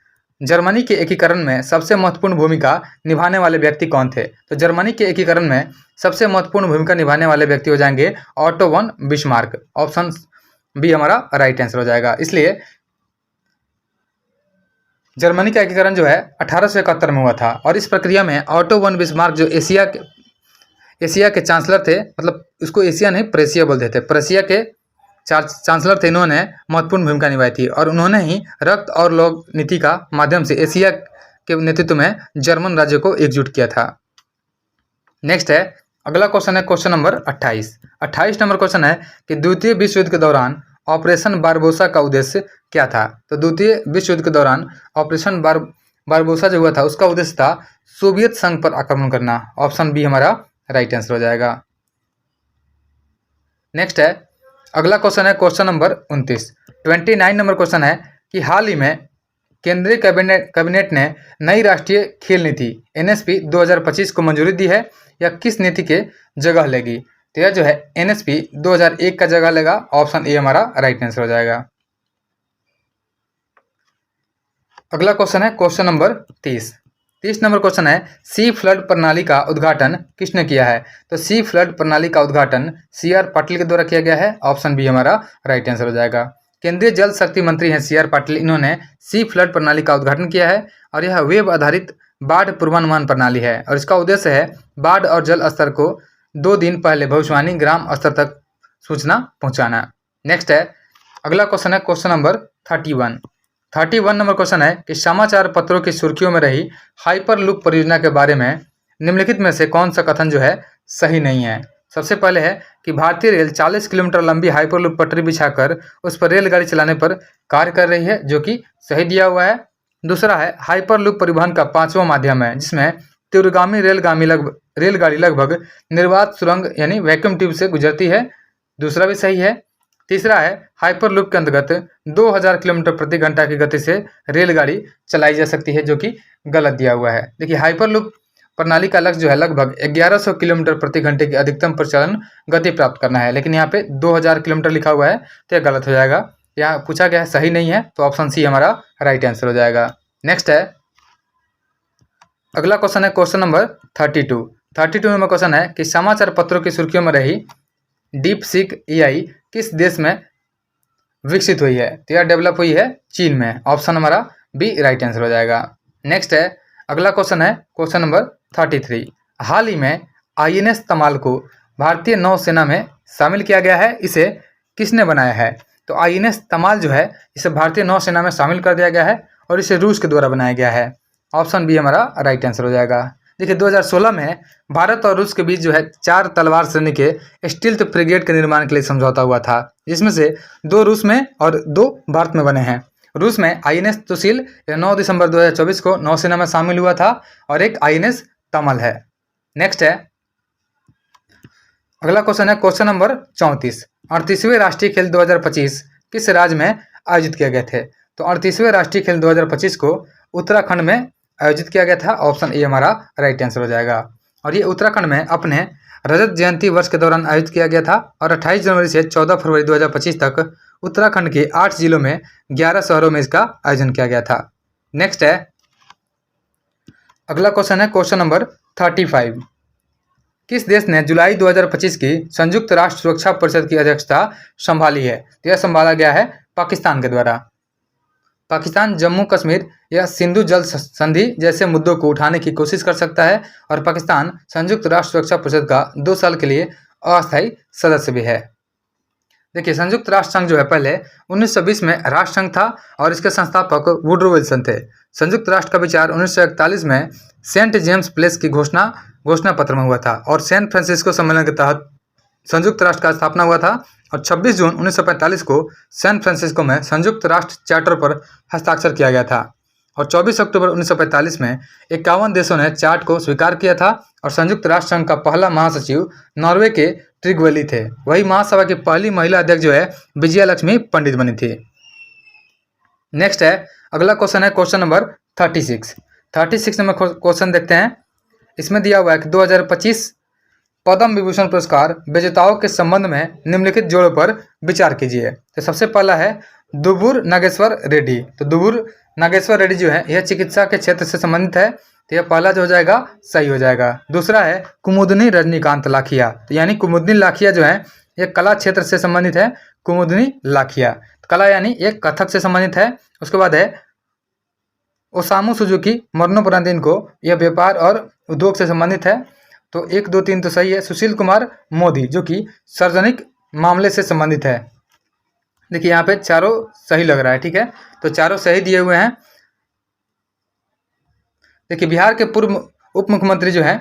जर्मनी के एकीकरण में सबसे महत्वपूर्ण भूमिका निभाने वाले व्यक्ति कौन थे? तो जर्मनी के एकीकरण में सबसे महत्वपूर्ण भूमिका निभाने वाले व्यक्ति हो जाएंगे Otto von Bismarck. Option B हमारा राइट आंसर हो जाएगा। इसलिए जर्मनी का एकीकरण जो है 1871 में हुआ था और इस प्रक्रिया में ऑटो वन बिस्मार्क जो एशिया के चांसलर थे, मतलब इसको एशिया नहीं प्रेसिया बोलते थे, प्रेसिया के चांसलर थे, इन्होंने महत्वपूर्ण भूमिका निभाई थी और उन्होंने ही रक्त और लौह नीति का माध्यम से एशिया के नेतृत्व में जर्मन राज्य को एकजुट किया था। नेक्स्ट है, अगला क्वेश्चन है क्वेश्चन नंबर 28। 28 नंबर क्वेश्चन है कि द्वितीय विश्व युद्ध के दौरान ऑपरेशन बारबोसा का उद्देश्य क्या था? तो द्वितीय विश्व युद्ध के दौरान ऑपरेशन बारबोसा जो हुआ था उसका उद्देश्य था सोवियत संघ पर आक्रमण करना। ऑप्शन बी हमारा राइट आंसर हो जाएगा। नेक्स्ट है, अगला क्वेश्चन है क्वेश्चन नंबर 29। 29 नंबर क्वेश्चन है कि हाल ही में केंद्रीय कैबिनेट ने नई राष्ट्रीय खेल नीति NSP 2025 को मंजूरी दी है, या किस नीति के जगह लेगी? तो यह जो है NSP 2001 का जगह लेगा। ऑप्शन ए हमारा राइट आंसर हो जाएगा। अगला क्वेश्चन है क्वेश्चन नंबर 30। 30 नंबर क्वेश्चन है सी फ्लड प्रणाली का उद्घाटन किसने किया है? तो सी फ्लड प्रणाली का उद्घाटन CR पाटिल के द्वारा किया गया है। ऑप्शन बी हमारा राइट आंसर हो जाएगा। केंद्रीय जल शक्ति मंत्री हैं CR पाटिल, इन्होंने सी फ्लड प्रणाली का उद्घाटन किया है और यह वेब आधारित बाढ़ पूर्वानुमान प्रणाली है और इसका उद्देश्य है बाढ़ और जल स्तर को 2 दिन पहले भविष्यवाणी ग्राम स्तर तक सूचना पहुंचाना। नेक्स्ट है, अगला क्वेश्चन है क्वेश्चन नंबर 31। 31 नंबर क्वेश्चन है कि समाचार पत्रों की सुर्खियों में रही हाइपरलूप परियोजना के बारे में निम्नलिखित में से कौन सा कथन जो है सही नहीं है? सबसे पहले है कि भारतीय रेल 40 किलोमीटर लंबी हाइपरलूप पटरी बिछाकर उस पर रेलगाड़ी चलाने पर कार्य कर रही है, जो कि सही दिया हुआ है। दूसरा है हाइपरलूप परिवहन का 5वां माध्यम है जिसमें तीव्रगामी रेलगाड़ी लगभग निर्वात सुरंग यानी वैक्यूम ट्यूब से गुजरती है, दूसरा भी सही है। तीसरा है हाइपरलूप के अंतर्गत 2000 किलोमीटर प्रति घंटा की गति से रेलगाड़ी चलाई जा सकती है, जो कि गलत दिया हुआ है। देखिए, हाइपरलूप प्रणाली का लक्ष्य जो है लगभग 1100 किलोमीटर प्रति घंटे की अधिकतम प्रचलन गति प्राप्त करना है, लेकिन यहाँ पे 2000 किलोमीटर लिखा हुआ है तो यह गलत हो जाएगा। यहाँ पूछा गया है सही नहीं है, तो ऑप्शन सी हमारा राइट आंसर हो जाएगा। नेक्स्ट है, अगला क्वेश्चन है क्वेश्चन नंबर 32। 32 नंबर क्वेश्चन है कि समाचार पत्रों की सुर्खियों में रही DeepSeek AI किस देश में विकसित हुई है? तो यह डेवलप हुई है चीन में। ऑप्शन हमारा बी राइट आंसर हो जाएगा। नेक्स्ट है, अगला क्वेश्चन है क्वेश्चन नंबर 33। हाल ही में INS तमाल को भारतीय नौसेना में शामिल किया गया है, इसे किसने बनाया है? तो INS तमाल जो है इसे भारतीय नौसेना में शामिल कर दिया गया है और इसे रूस के द्वारा बनाया गया है। ऑप्शन बी हमारा राइट आंसर हो जाएगा। देखिए, 2016 में भारत और रूस के बीच जो है 4 तलवार श्रेणी के स्टील्थ फ्रिगेट के निर्माण के लिए समझौता हुआ था, जिसमें से 2 रूस में और 2 भारत में बने हैं। रूस में INS तुसिल 9 दिसंबर 2024 को नौसेना में शामिल हुआ था और एक INS तमल है। नेक्स्ट है, अगला क्वेश्चन है क्वेश्चन नंबर 34। 38वें राष्ट्रीय खेल 2025 किस राज्य में आयोजित किए गए थे? तो 38वें राष्ट्रीय खेल 2025 को उत्तराखंड में आयोजित किया गया था। ऑप्शन ए हमारा राइट आंसर हो जाएगा। और ये उत्तराखंड में अपने रजत जयंती वर्ष के दौरान आयोजित किया गया था और 28 जनवरी से 14 फरवरी 2025 तक उत्तराखंड के 8 जिलों में 11 शहरों में इसका आयोजन किया गया था। नेक्स्ट है, अगला क्वेश्चन है क्वेश्चन नंबर 35। किस देश ने जुलाई 2025 की संयुक्त राष्ट्र सुरक्षा परिषद की अध्यक्षता संभाली है? तो यह संभाला गया है पाकिस्तान के द्वारा। पाकिस्तान जम्मू कश्मीर या सिंधु जल संधि जैसे मुद्दों को उठाने की कोशिश कर सकता है और पाकिस्तान संयुक्त राष्ट्र सुरक्षा परिषद का 2 साल के लिए अस्थायी सदस्य भी है। देखिए, संयुक्त राष्ट्र संघ जो है पहले 1920 में राष्ट्र संघ था और इसके संस्थापक वुडरो विल्सन थे। संयुक्त राष्ट्र का विचार 1941 में सेंट जेम्स प्लेस की घोषणा पत्र में हुआ था और सैन फ्रांसिस्को सम्मेलन के तहत संयुक्त राष्ट्र का स्थापना हुआ था और 26 जून 1945 को सैन फ्रांसिस्को में संयुक्त राष्ट्र चार्टर पर हस्ताक्षर किया गया था। और 24 अक्टूबर 1945 में 51 देशों ने चार्ट को स्वीकार किया था और संयुक्त राष्ट्र संघ का पहला महासचिव नॉर्वे के ट्रिगवेली थे। वही महासभा की पहली महिला अध्यक्ष जो है विजया लक्ष्मी पंडित बनी थी। नेक्स्ट है अगला क्वेश्चन है क्वेश्चन नंबर 36 नंबर क्वेश्चन देखते हैं। इसमें दिया हुआ है कि 2025 पद्म विभूषण पुरस्कार विजेताओं के संबंध में निम्नलिखित जोड़ों पर विचार कीजिए। तो सबसे पहला है दुबुर नागेश्वर रेड्डी। तो दुबुर नागेश्वर रेड्डी जो है यह चिकित्सा के क्षेत्र से संबंधित है, तो यह पहला जो हो जाएगा सही हो जाएगा। दूसरा है कुमुदनी रजनीकांत लाखिया। तो यानी कुमुदनी लाखिया जो है यह कला क्षेत्र से संबंधित है। कुमुदनी लाखिया कला यानी एक कथक से संबंधित है। उसके बाद है ओसामू सुजुकी मरणोपरांत इनको यह व्यापार और उद्योग से संबंधित है। तो 1, 2, 3 तो सही है। सुशील कुमार मोदी जो कि सार्वजनिक मामले से संबंधित है। देखिए यहाँ पे चारों सही लग रहा है, ठीक है, तो चारों सही दिए हुए हैं। देखिए बिहार के पूर्व उप मुख्यमंत्री जो है,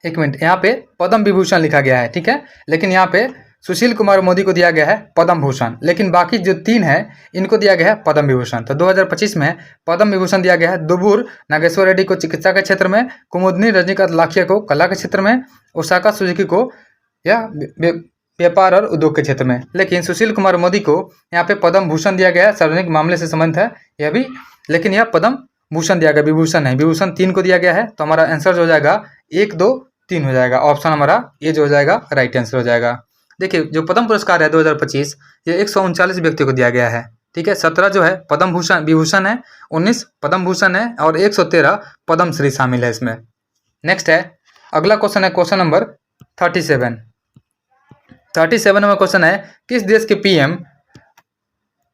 एक मिनट, यहाँ पे पद्म विभूषण लिखा गया है, ठीक है, लेकिन यहाँ पे सुशील कुमार मोदी को दिया गया है पद्म भूषण, लेकिन बाकी जो 3 है इनको दिया गया है पद्म विभूषण। तो 2025 में पद्म विभूषण दिया गया है दुबुर नागेश्वर रेड्डी को चिकित्सा के क्षेत्र में, कुमुदनी रजनीकांत लाखिया को कला के क्षेत्र में, ओसाका सुजुकी को या व्यापार और उद्योग के क्षेत्र में। लेकिन सुशील कुमार मोदी को यहाँ पे पद्म भूषण दिया गया है, सार्वजनिक मामले से संबंधित है यह भी, लेकिन यह पद्म भूषण दिया गया, विभूषण है। विभूषण 3 को दिया गया है। तो हमारा आंसर जो हो जाएगा 1, 2, 3 हो जाएगा। ऑप्शन हमारा ये जो हो जाएगा राइट आंसर हो जाएगा। देखिए जो पद्म पुरस्कार है 2025 ये 139 व्यक्तियों को दिया गया है, ठीक है। 17 जो है पद्म भूषण विभूषण है, 19 पद्म भूषण है और 113 पद्म श्री शामिल है इसमें। नेक्स्ट है अगला क्वेश्चन है क्वेश्चन नंबर 37 नंबर क्वेश्चन है किस देश के पीएम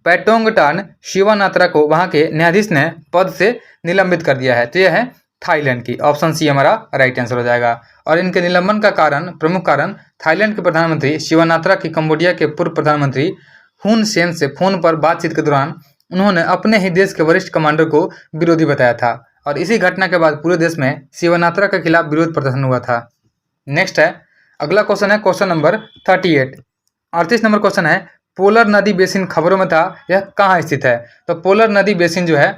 पैटोंगटान शिवानात्रा को वहां के न्यायाधीश ने पद से निलंबित कर दिया है। तो यह है थाईलैंड की। ऑप्शन सी हमारा राइट आंसर हो जाएगा। और इनके निलंबन का प्रमुख कारण थाईलैंड के प्रधानमंत्री शिवानात्रा की कंबोडिया के पूर्व प्रधानमंत्री हुन सेन से फोन पर बातचीत के दौरान उन्होंने अपने ही देश के वरिष्ठ कमांडर को विरोधी बताया था और इसी घटना के बाद पूरे देश में शिवानात्रा के खिलाफ विरोध प्रदर्शन हुआ था। नेक्स्ट है अगला क्वेश्चन है क्वेश्चन नंबर 38 नंबर क्वेश्चन है पोलर नदी बेसिन खबरों में था, यह कहाँ स्थित है। तो पोलर नदी बेसिन जो है,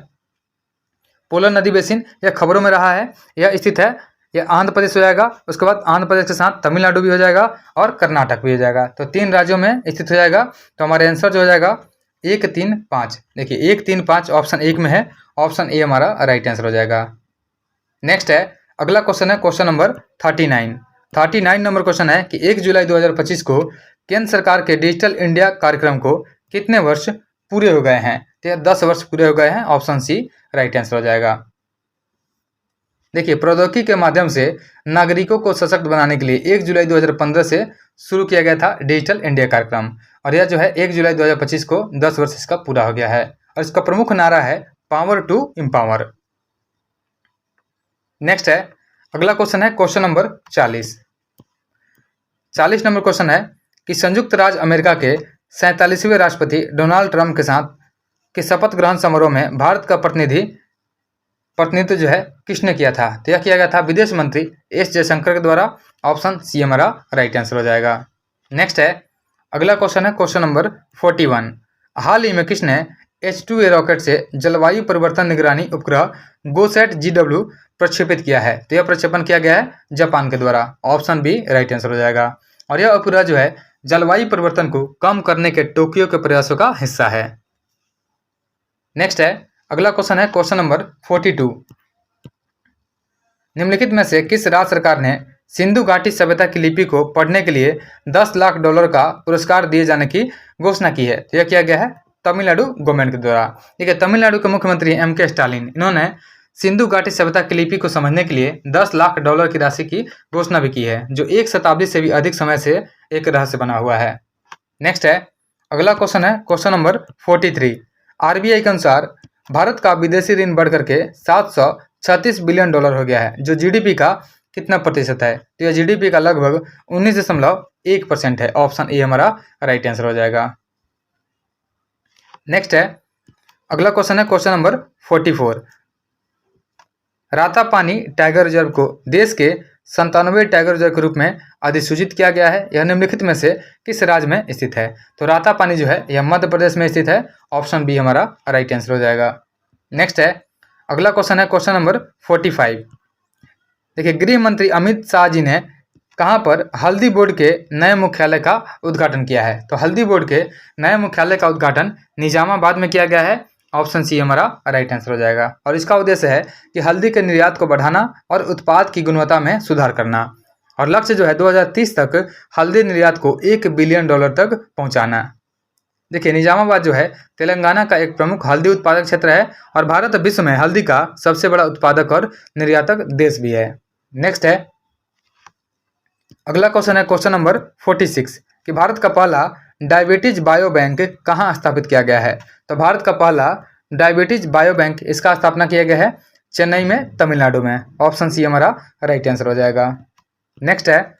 पोलर नदी बेसिन यह खबरों में रहा है, यह स्थित है, यह आंध्र प्रदेश हो जाएगा। उसके बाद आंध्र प्रदेश के साथ तमिलनाडु भी हो जाएगा और कर्नाटक भी हो जाएगा। तो 3 राज्यों में स्थित हो जाएगा। तो हमारा आंसर जो हो जाएगा 1, 3, 5। देखिए 1, 3, 5 ऑप्शन 1 में है, ऑप्शन ए हमारा राइट आंसर हो जाएगा। नेक्स्ट है अगला क्वेश्चन है क्वेश्चन नंबर 39 नंबर क्वेश्चन है कि 1 जुलाई 2025 को केंद्र सरकार के डिजिटल इंडिया कार्यक्रम को कितने वर्ष पूरे हो गए हैं। तो 10 वर्ष पूरे हो गए हैं। ऑप्शन सी राइट आंसर हो जाएगा। देखिए प्रौद्योगिकी के माध्यम से नागरिकों को सशक्त बनाने के लिए 1 जुलाई 2015 से शुरू किया गया था डिजिटल इंडिया कार्यक्रम और यह जो है 1 जुलाई 2025 को 10 वर्ष इसका पूरा हो गया है और इसका प्रमुख नारा है पावर टू एम्पावर। नेक्स्ट है अगला क्वेश्चन है क्वेश्चन नंबर 40 नंबर क्वेश्चन है कि संयुक्त राज्य अमेरिका के 47वें राष्ट्रपति डोनाल्ड ट्रंप के साथ के शपथ ग्रहण समारोह में भारत का प्रतिनिधित्व जो है किसने किया था। तो यह किया गया था विदेश मंत्री एस जयशंकर के द्वारा। ऑप्शन सी हमारा राइट आंसर हो जाएगा। नेक्स्ट है अगला क्वेश्चन है क्वेश्चन नंबर 41। हाल ही में किसने H2A रॉकेट से जलवायु परिवर्तन निगरानी उपग्रह GOSAT GW प्रक्षेपित किया है। तो यह प्रक्षेपण किया गया है जापान के द्वारा। ऑप्शन बी राइट आंसर हो जाएगा। और यह उपग्रह जो है जलवायु परिवर्तन को कम करने के टोक्यो के प्रयासों का हिस्सा है। नेक्स्ट है अगला क्वेश्चन है क्वेश्चन नंबर 42। निम्नलिखित में से किस राज्य सरकार ने सिंधु घाटी सभ्यता की लिपि को पढ़ने के लिए $10 लाख का पुरस्कार दिए जाने की घोषणा की है। तो यह किया गया है तमिलनाडु गवर्नमेंट के द्वारा। ठीक है, तमिलनाडु के मुख्यमंत्री MK स्टालिन इन्होंने सिंधु घाटी सभ्यता की लिपि को समझने के लिए $10 लाख की राशि की घोषणा भी की है, जो 1 शताब्दी से भी अधिक समय से एक रहस्य बना हुआ है। नेक्स्ट है अगला क्वेश्चन है क्वेश्चन नंबर 43। RBI के अनुसार भारत का विदेशी ऋण बढ़कर के $736 बिलियन हो गया है, जो GDP का कितना प्रतिशत है। तो यह GDP का लगभग 19.1% है। ऑप्शन ए हमारा राइट आंसर हो जाएगा। नेक्स्ट है अगला क्वेश्चन है question number 44। Ratapani tiger reserve को देश के 97वें टाइगर रिजर्व के रूप में अधिसूचित किया गया है। यह निम्नलिखित में से किस राज्य में स्थित है। तो रातापानी जो है यह मध्य प्रदेश में स्थित है। ऑप्शन बी हमारा राइट आंसर हो जाएगा। नेक्स्ट है, अगला क्वेश्चन है क्वेश्चन नंबर 45। देखिए, गृह मंत्री अमित शाह जी ने कहाँ पर हल्दी बोर्ड के नए मुख्यालय का उद्घाटन किया है? तो हल्दी बोर्ड के नए मुख्यालय का उद्घाटन निजामाबाद में किया गया है। ऑप्शन सी हमारा राइट आंसर हो जाएगा। और इसका उद्देश्य है कि हल्दी के निर्यात को बढ़ाना और उत्पाद की गुणवत्ता में सुधार करना, और लक्ष्य जो है 2030 तक हल्दी निर्यात को $1 बिलियन तक पहुंचाना। देखिए, निजामाबाद जो है तेलंगाना का एक प्रमुख हल्दी उत्पादक क्षेत्र है और भारत विश्व में हल्दी का सबसे बड़ा उत्पादक और निर्यातक देश भी है। नेक्स्ट है, अगला क्वेश्चन है क्वेश्चन नंबर 46 कि भारत का पहला डायबिटीज बायो बैंक कहाँ स्थापित किया गया है? तो भारत का पहला डायबिटीज बायो बैंक, इसका स्थापना किया गया है चेन्नई में, तमिलनाडु में। ऑप्शन सी हमारा राइट आंसर हो जाएगा। नेक्स्ट है,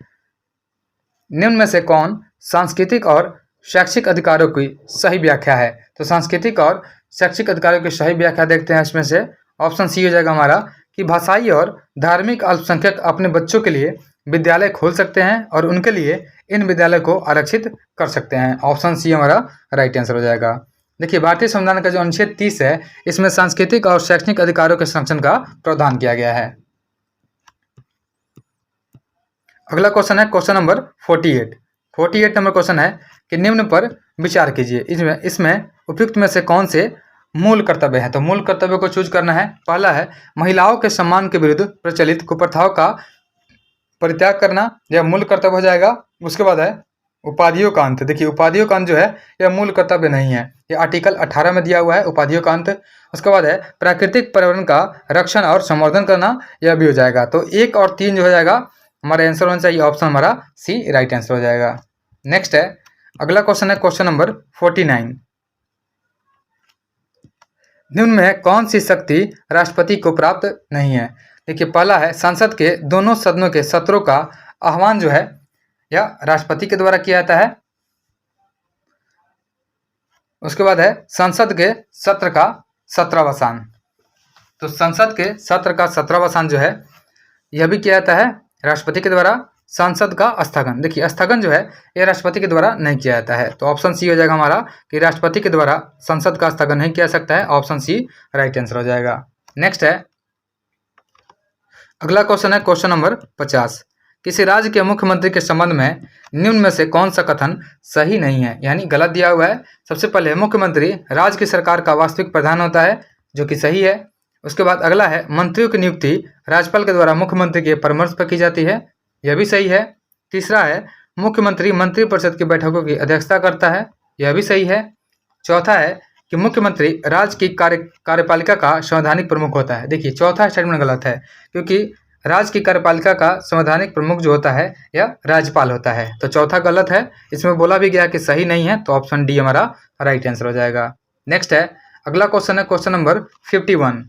निम्न में से कौन सांस्कृतिक और शैक्षिक अधिकारों की सही व्याख्या है? तो सांस्कृतिक और शैक्षिक अधिकारों की सही व्याख्या देखते हैं। इसमें से ऑप्शन सी हो जाएगा हमारा कि भाषाई और धार्मिक अल्पसंख्यक अपने बच्चों के लिए विद्यालय खोल सकते हैं और उनके लिए इन विद्यालय को आरक्षित कर सकते हैं। ऑप्शन सी हमारा राइट आंसर हो जाएगा। देखिए, भारतीय संविधान का जो अनुच्छेद 30 है, इसमें सांस्कृतिक और शैक्षणिक अधिकारों के संरक्षण का प्रावधान किया गया है। अगला क्वेश्चन है क्वेश्चन नंबर 48 नंबर क्वेश्चन है कि निम्न पर विचार कीजिए, इसमें उपयुक्त में से कौन से मूल कर्तव्य है? तो मूल कर्तव्य को चूज करना है। पहला है महिलाओं के सम्मान के विरुद्ध प्रचलित कुप्रथाओं का परित्याग करना, यह मूल कर्तव्य हो जाएगा। उसके बाद है उपाधियों का अंत। देखिए, उपाधियों का अंत जो है यह मूल कर्तव्य नहीं है, यह आर्टिकल 18 में दिया हुआ है उपाधियों का अंत। उसके बाद है प्राकृतिक पर्यावरण का रक्षण और संवर्धन करना, यह भी हो जाएगा। तो 1 और 3 जो हो जाएगा हमारा आंसर होना चाहिए, ऑप्शन हमारा सी राइट आंसर हो जाएगा। नेक्स्ट है, अगला क्वेश्चन है क्वेश्चन नंबर 49। निम्न में कौन सी शक्ति राष्ट्रपति को प्राप्त नहीं है? देखिए, पहला है संसद के दोनों सदनों के सत्रों का आह्वान जो है यह राष्ट्रपति के द्वारा किया जाता है। उसके बाद है संसद के सत्र का सत्रावसान। तो संसद के सत्र का सत्रावसान जो है यह भी किया जाता है राष्ट्रपति के द्वारा। संसद का स्थगन, देखिए स्थगन जो है यह राष्ट्रपति के द्वारा नहीं किया जाता है। तो ऑप्शन सी हो जाएगा हमारा कि राष्ट्रपति के द्वारा संसद का स्थगन नहीं किया सकता है। ऑप्शन सी राइट आंसर हो जाएगा। नेक्स्ट है, अगला क्वेश्चन है क्वेश्चन नंबर 50। किसी राज्य के मुख्यमंत्री के संबंध में निम्न में से कौन सा कथन सही नहीं है, यानी गलत दिया हुआ है? सबसे पहले मुख्यमंत्री राज्य की सरकार का वास्तविक प्रधान होता है, जो कि सही है। उसके बाद अगला है मंत्रियों की नियुक्ति राज्यपाल के द्वारा मुख्यमंत्री के परामर्श पर की जाती है, यह भी सही है। तीसरा है मुख्यमंत्री मंत्रिपरिषद की बैठकों की अध्यक्षता करता है, यह भी सही है। चौथा है कि मुख्यमंत्री राज्य की कार्यपालिका का संवैधानिक प्रमुख होता है। देखिए, चौथा स्टेटमेंट गलत है, क्योंकि राज्य की कार्यपालिका का संवैधानिक प्रमुख जो होता है यह राज्यपाल होता है। तो चौथा गलत है, इसमें बोला भी गया कि सही नहीं है। तो ऑप्शन डी हमारा राइट आंसर हो जाएगा। नेक्स्ट है, अगला क्वेश्चन है क्वेश्चन नंबर 51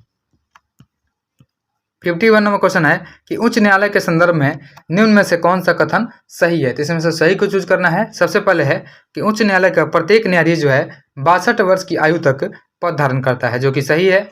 नंबर क्वेश्चन है कि उच्च न्यायालय के संदर्भ में निम्न में से कौन सा कथन सही है? तो इसमें से सही को चूज करना है। सबसे पहले है कि उच्च न्यायालय का प्रत्येक न्यायाधीश जो है 62 वर्ष की आयु तक पद धारण करता है, जो कि सही है।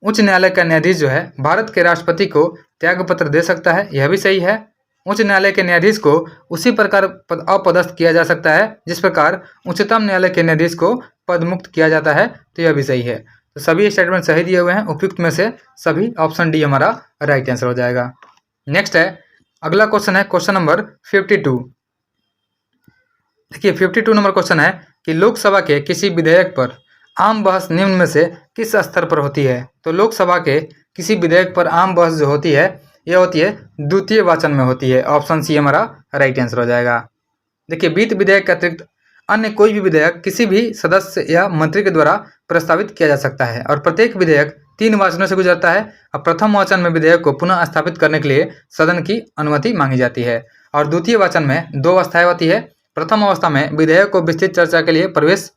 उच्च न्यायालय का न्यायाधीश जो है भारत के राष्ट्रपति को त्याग पत्र दे सकता है, यह भी सही है। उच्च न्यायालय के न्यायाधीश को उसी प्रकार अपदस्थ किया जा सकता है जिस प्रकार उच्चतम न्यायालय के न्यायाधीश को पद मुक्त किया जाता है, तो यह भी सही है। तो सभी स्टेटमेंट सही दिए हुए हैं, उपयुक्त में से सभी ऑप्शन डी हमारा राइट आंसर हो जाएगा। नेक्स्ट है, अगला क्वेश्चन है क्वेश्चन नंबर 52। देखिए, 52 नंबर क्वेश्चन है कि लोकसभा के किसी विधेयक पर आम बहस निम्न में से किस स्तर पर होती है? तो लोकसभा के किसी विधेयक पर आम बहस जो होती है यह होती है द्वितीय वाचन में होती है। ऑप्शन सी हमारा राइट आंसर हो जाएगा। देखिए, वित्त विधेयक के अतिरिक्त अन्य कोई भी विधेयक किसी भी सदस्य या मंत्री के द्वारा प्रस्तावित किया जा सकता है और प्रत्येक विधेयक 3 वाचनों से गुजरता है। अब प्रथम वाचन में विधेयक को पुनः स्थापित करने के लिए सदन की अनुमति मांगी जाती है और द्वितीय वाचन में 2 अवस्थाएं होती है। प्रथम अवस्था में विधेयक को विस्तृत चर्चा के लिए प्रवेश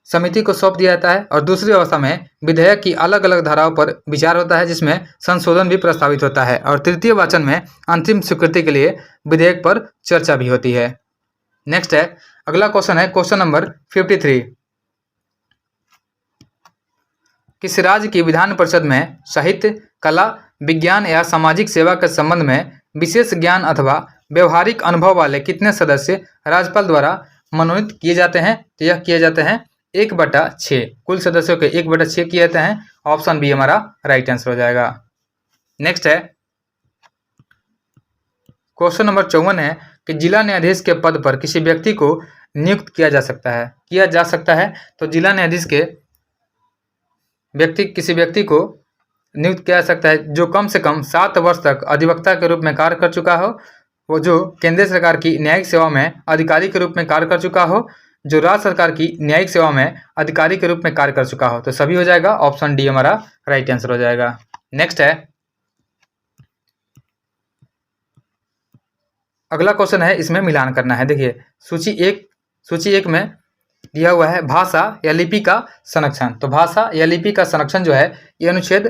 समिति को सौंप दिया जाता है और दूसरी अवस्था में विधेयक की अलग अलग धाराओं पर विचार होता है जिसमें संशोधन भी प्रस्तावित होता है और तृतीय वाचन में अंतिम स्वीकृति के लिए विधेयक पर चर्चा भी होती है। नेक्स्ट है, अगला क्वेश्चन है क्वेश्चन नंबर 53। किस राज्य की विधान परिषद में साहित्य, कला, विज्ञान या सामाजिक सेवा के संबंध में विशेष ज्ञान अथवा व्यवहारिक अनुभव वाले कितने सदस्य राज्यपाल द्वारा मनोनीत किए जाते हैं? तो यह किए जाते हैं 1/6, कुल सदस्यों के 1/6 किए जाते हैं। ऑप्शन बी हमारा राइट आंसर हो जाएगा। नेक्स्ट है क्वेश्चन नंबर 54 है कि जिला न्यायाधीश के पद पर किसी व्यक्ति को नियुक्त किया जा सकता है। तो जिला न्यायाधीश के किसी व्यक्ति को नियुक्त किया जा सकता है जो कम से कम 7 वर्ष तक अधिवक्ता के रूप में कार्य कर चुका हो, वो जो केंद्र सरकार की न्यायिक सेवा में अधिकारी के रूप में कार्य कर चुका हो, जो राज्य सरकार की न्यायिक सेवा में अधिकारी के रूप में कार्य कर चुका हो। तो सभी हो जाएगा, ऑप्शन डी हमारा राइट आंसर हो जाएगा। नेक्स्ट है अगला क्वेश्चन है, इसमें मिलान करना है। देखिए सूची एक में दिया हुआ है भाषा या लिपि का संरक्षण। तो भाषा या लिपि का संरक्षण जो है ये अनुच्छेद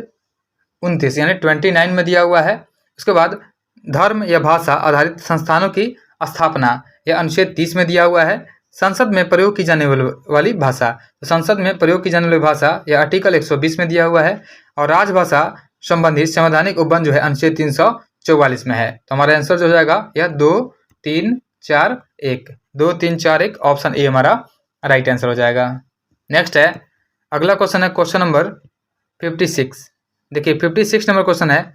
29 यानी 29 में दिया हुआ है। उसके बाद धर्म या भाषा आधारित संस्थानों की स्थापना यह अनुच्छेद 30 में दिया हुआ है। संसद में प्रयोग की जाने वाली भाषा, तो संसद में प्रयोग की जाने वाली भाषा यह आर्टिकल 120 में दिया हुआ है। और राजभाषा संबंधी संवैधानिक उपबंध जो है अनुच्छेद 344 में है। तो हमारा आंसर जो हो जाएगा यह 2 3 4 1 2 3 4 1 ऑप्शन ए हमारा राइट आंसर हो जाएगा। नेक्स्ट है अगला क्वेश्चन है क्वेश्चन नंबर 56। देखिए 56 नंबर क्वेश्चन है,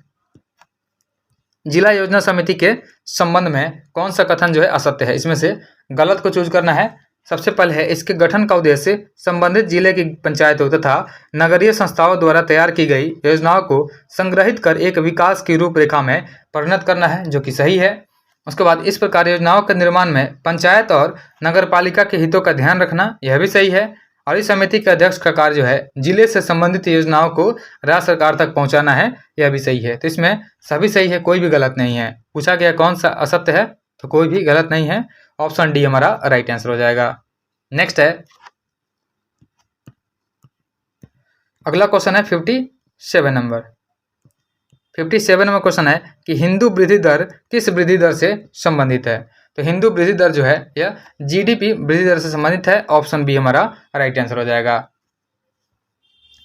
जिला योजना समिति के संबंध में कौन सा कथन जो है असत्य है। इसमें से गलत को चूज करना है। सबसे पहले है इसके गठन का उद्देश्य संबंधित जिले की पंचायतों तथा नगरीय संस्थाओं द्वारा तैयार की गई योजनाओं को संग्रहित कर एक विकास की रूपरेखा में परिणत करना है, जो कि सही है। उसके बाद इस प्रकार योजनाओं के निर्माण में पंचायत और नगरपालिका के हितों का ध्यान रखना, यह भी सही है। और इस समिति के अध्यक्ष का कार्य जो है जिले से संबंधित योजनाओं को राज्य सरकार तक पहुंचाना है, यह भी सही है। तो इसमें सभी सही है, कोई भी गलत नहीं है। पूछा गया कौन सा असत्य है, तो कोई भी गलत नहीं है। ऑप्शन डी हमारा राइट आंसर हो जाएगा। नेक्स्ट है अगला क्वेश्चन है 57 नंबर। 57 नंबर क्वेश्चन है कि हिंदू वृद्धि दर किस वृद्धि दर से संबंधित है। तो हिंदू वृद्धि दर जो है यह जीडीपी वृद्धि दर से संबंधित है। ऑप्शन बी हमारा राइट आंसर हो जाएगा।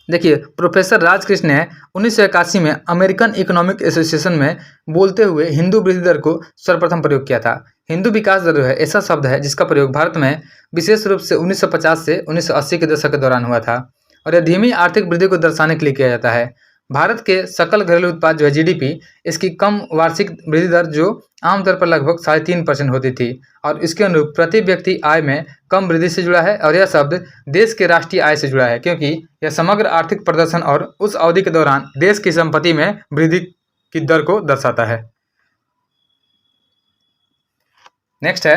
देखिए प्रोफेसर राजकृष्ण ने 1981 में अमेरिकन इकोनॉमिक एसोसिएशन में बोलते हुए हिंदू वृद्धि दर को सर्वप्रथम प्रयोग किया था। हिंदू विकास दर जो है ऐसा शब्द है जिसका प्रयोग भारत में विशेष रूप से 1950 से 1980 के दशक के दौरान हुआ था और यह धीमी आर्थिक वृद्धि को दर्शाने के लिए किया जाता है। भारत के सकल घरेलू उत्पाद जो है जीडीपी, इसकी कम वार्षिक वृद्धि दर जो आमतौर पर लगभग 3.5% होती थी और इसके अनुरूप प्रति व्यक्ति आय में कम वृद्धि से जुड़ा है। और यह शब्द देश के राष्ट्रीय आय से जुड़ा है क्योंकि यह समग्र आर्थिक प्रदर्शन और उस अवधि के दौरान देश की संपत्ति में वृद्धि की दर को दर्शाता है। नेक्स्ट है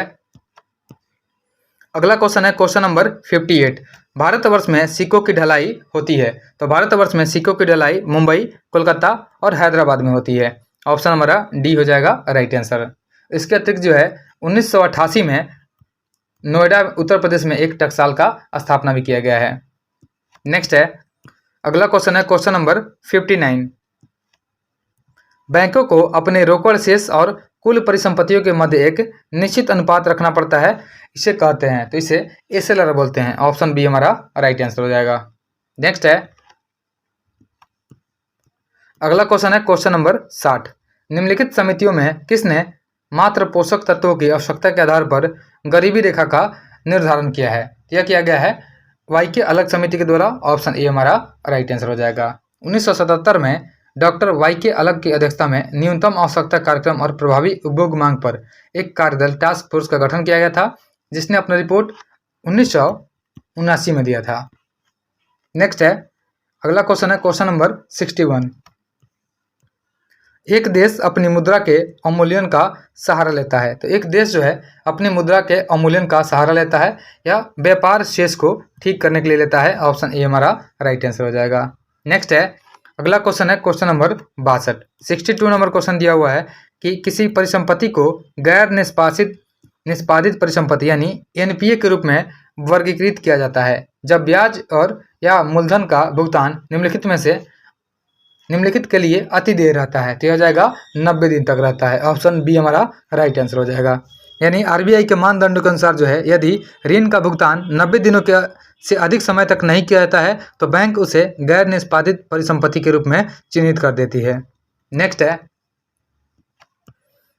अगला क्वेश्चन है क्वेश्चन नंबर 58। भारतवर्ष में सिक्कों की ढलाई होती है। तो भारतवर्ष में सिक्कों की ढलाई मुंबई, कोलकाता और हैदराबाद में होती है। ऑप्शन हमारा डी हो जाएगा राइट आंसर। इसके अतिरिक्त जो है 1988 में नोएडा उत्तर प्रदेश में एक टकसाल का स्थापना भी किया गया है। नेक्स्ट है अगला क्वेश्चन है क्वेश्चन नंबर 59। बैंकों को अपने रोकड़ शेष और कुल परिसंपत्तियों के मध्य एक निश्चित अनुपात रखना पड़ता है, इसे कहते हैं, तो इसे एसएलआर बोलते हैं। ऑप्शन बी हमारा राइट आंसर हो जाएगा। नेक्स्ट है अगला क्वेश्चन है क्वेश्चन नंबर 60। निम्नलिखित समितियों में किसने मात्र पोषक तत्वों की आवश्यकता के आधार पर गरीबी रेखा का निर्धारण किया है। यह किया गया है वाईके अलग समिति के द्वारा। ऑप्शन ए हमारा राइट आंसर हो जाएगा। 1977 में डॉक्टर वाईके अलग की अध्यक्षता में न्यूनतम आवश्यकता कार्यक्रम और प्रभावी उपभोग मांग पर एक कार्यदल टास्क फोर्स का गठन किया गया था, जिसने अपना रिपोर्ट 1979 में दिया था। नेक्स्ट है अगला क्वेश्चन है क्वेश्चन नंबर 61। एक देश अपनी मुद्रा के अवमूल्यन का सहारा लेता है। तो एक देश जो है अपनी मुद्रा के अवमूल्यन का सहारा लेता है या व्यापार शेष को ठीक करने के लिए लेता है। ऑप्शन ए हमारा राइट आंसर हो जाएगा। नेक्स्ट है अगला क्वेश्चन है क्वेश्चन नंबर 62। 62 नंबर क्वेश्चन दिया हुआ है कि किसी परिसंपत्ति को गैर निष्पादित परिसंपत्ति यानी एनपीए के रूप में वर्गीकृत किया जाता है जब ब्याज और या मूलधन का भुगतान निम्नलिखित के लिए अति देर रहता है। तो यह हो जाएगा 90 दिन तक रहता है। ऑप्शन बी हमारा राइट आंसर हो जाएगा। यानी आरबीआई के मानदंडों के अनुसार जो है यदि ऋण का भुगतान 90 दिनों के से अधिक समय तक नहीं किया जाता है तो बैंक उसे गैर निष्पादित परिसंपत्ति के रूप में चिन्हित कर देती है। नेक्स्ट है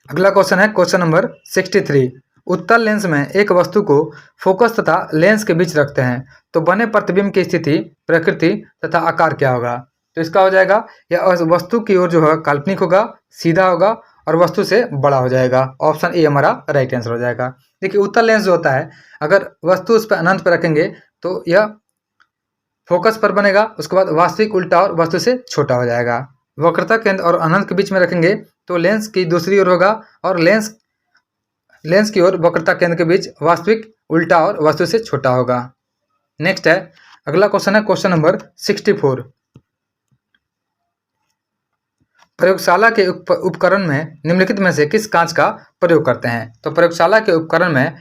अगला क्वेश्चन है क्वेश्चन नंबर 63। उत्तल लेंस में एक वस्तु को फोकस तथा लेंस के बीच रखते हैं तो बने प्रतिबिंब की स्थिति, प्रकृति तथा आकार क्या होगा? तो इसका हो जाएगा यह वस्तु की ओर जो है काल्पनिक होगा, सीधा होगा और वस्तु से बड़ा हो जाएगा। ऑप्शन ए हमारा राइट आंसर हो जाएगा। देखिए उत्तल लेंस जो होता है, अगर वस्तु उस पर अनंत पर रखेंगे तो यह फोकस पर बनेगा, उसके बाद वास्तविक उल्टा और वस्तु से छोटा हो जाएगा। वक्रता केंद्र और अनंत के बीच में रखेंगे तो लेंस की दूसरी ओर होगा और लेंस की ओर वक्रता केंद्र के बीच वास्तविक उल्टा और वस्तु से छोटा होगा। नेक्स्ट है, अगला क्वेश्चन है क्वेश्चन नंबर 64। प्रयोगशाला के उपकरण में निम्नलिखित में से किस कांच का प्रयोग करते हैं? तो प्रयोगशाला के उपकरण में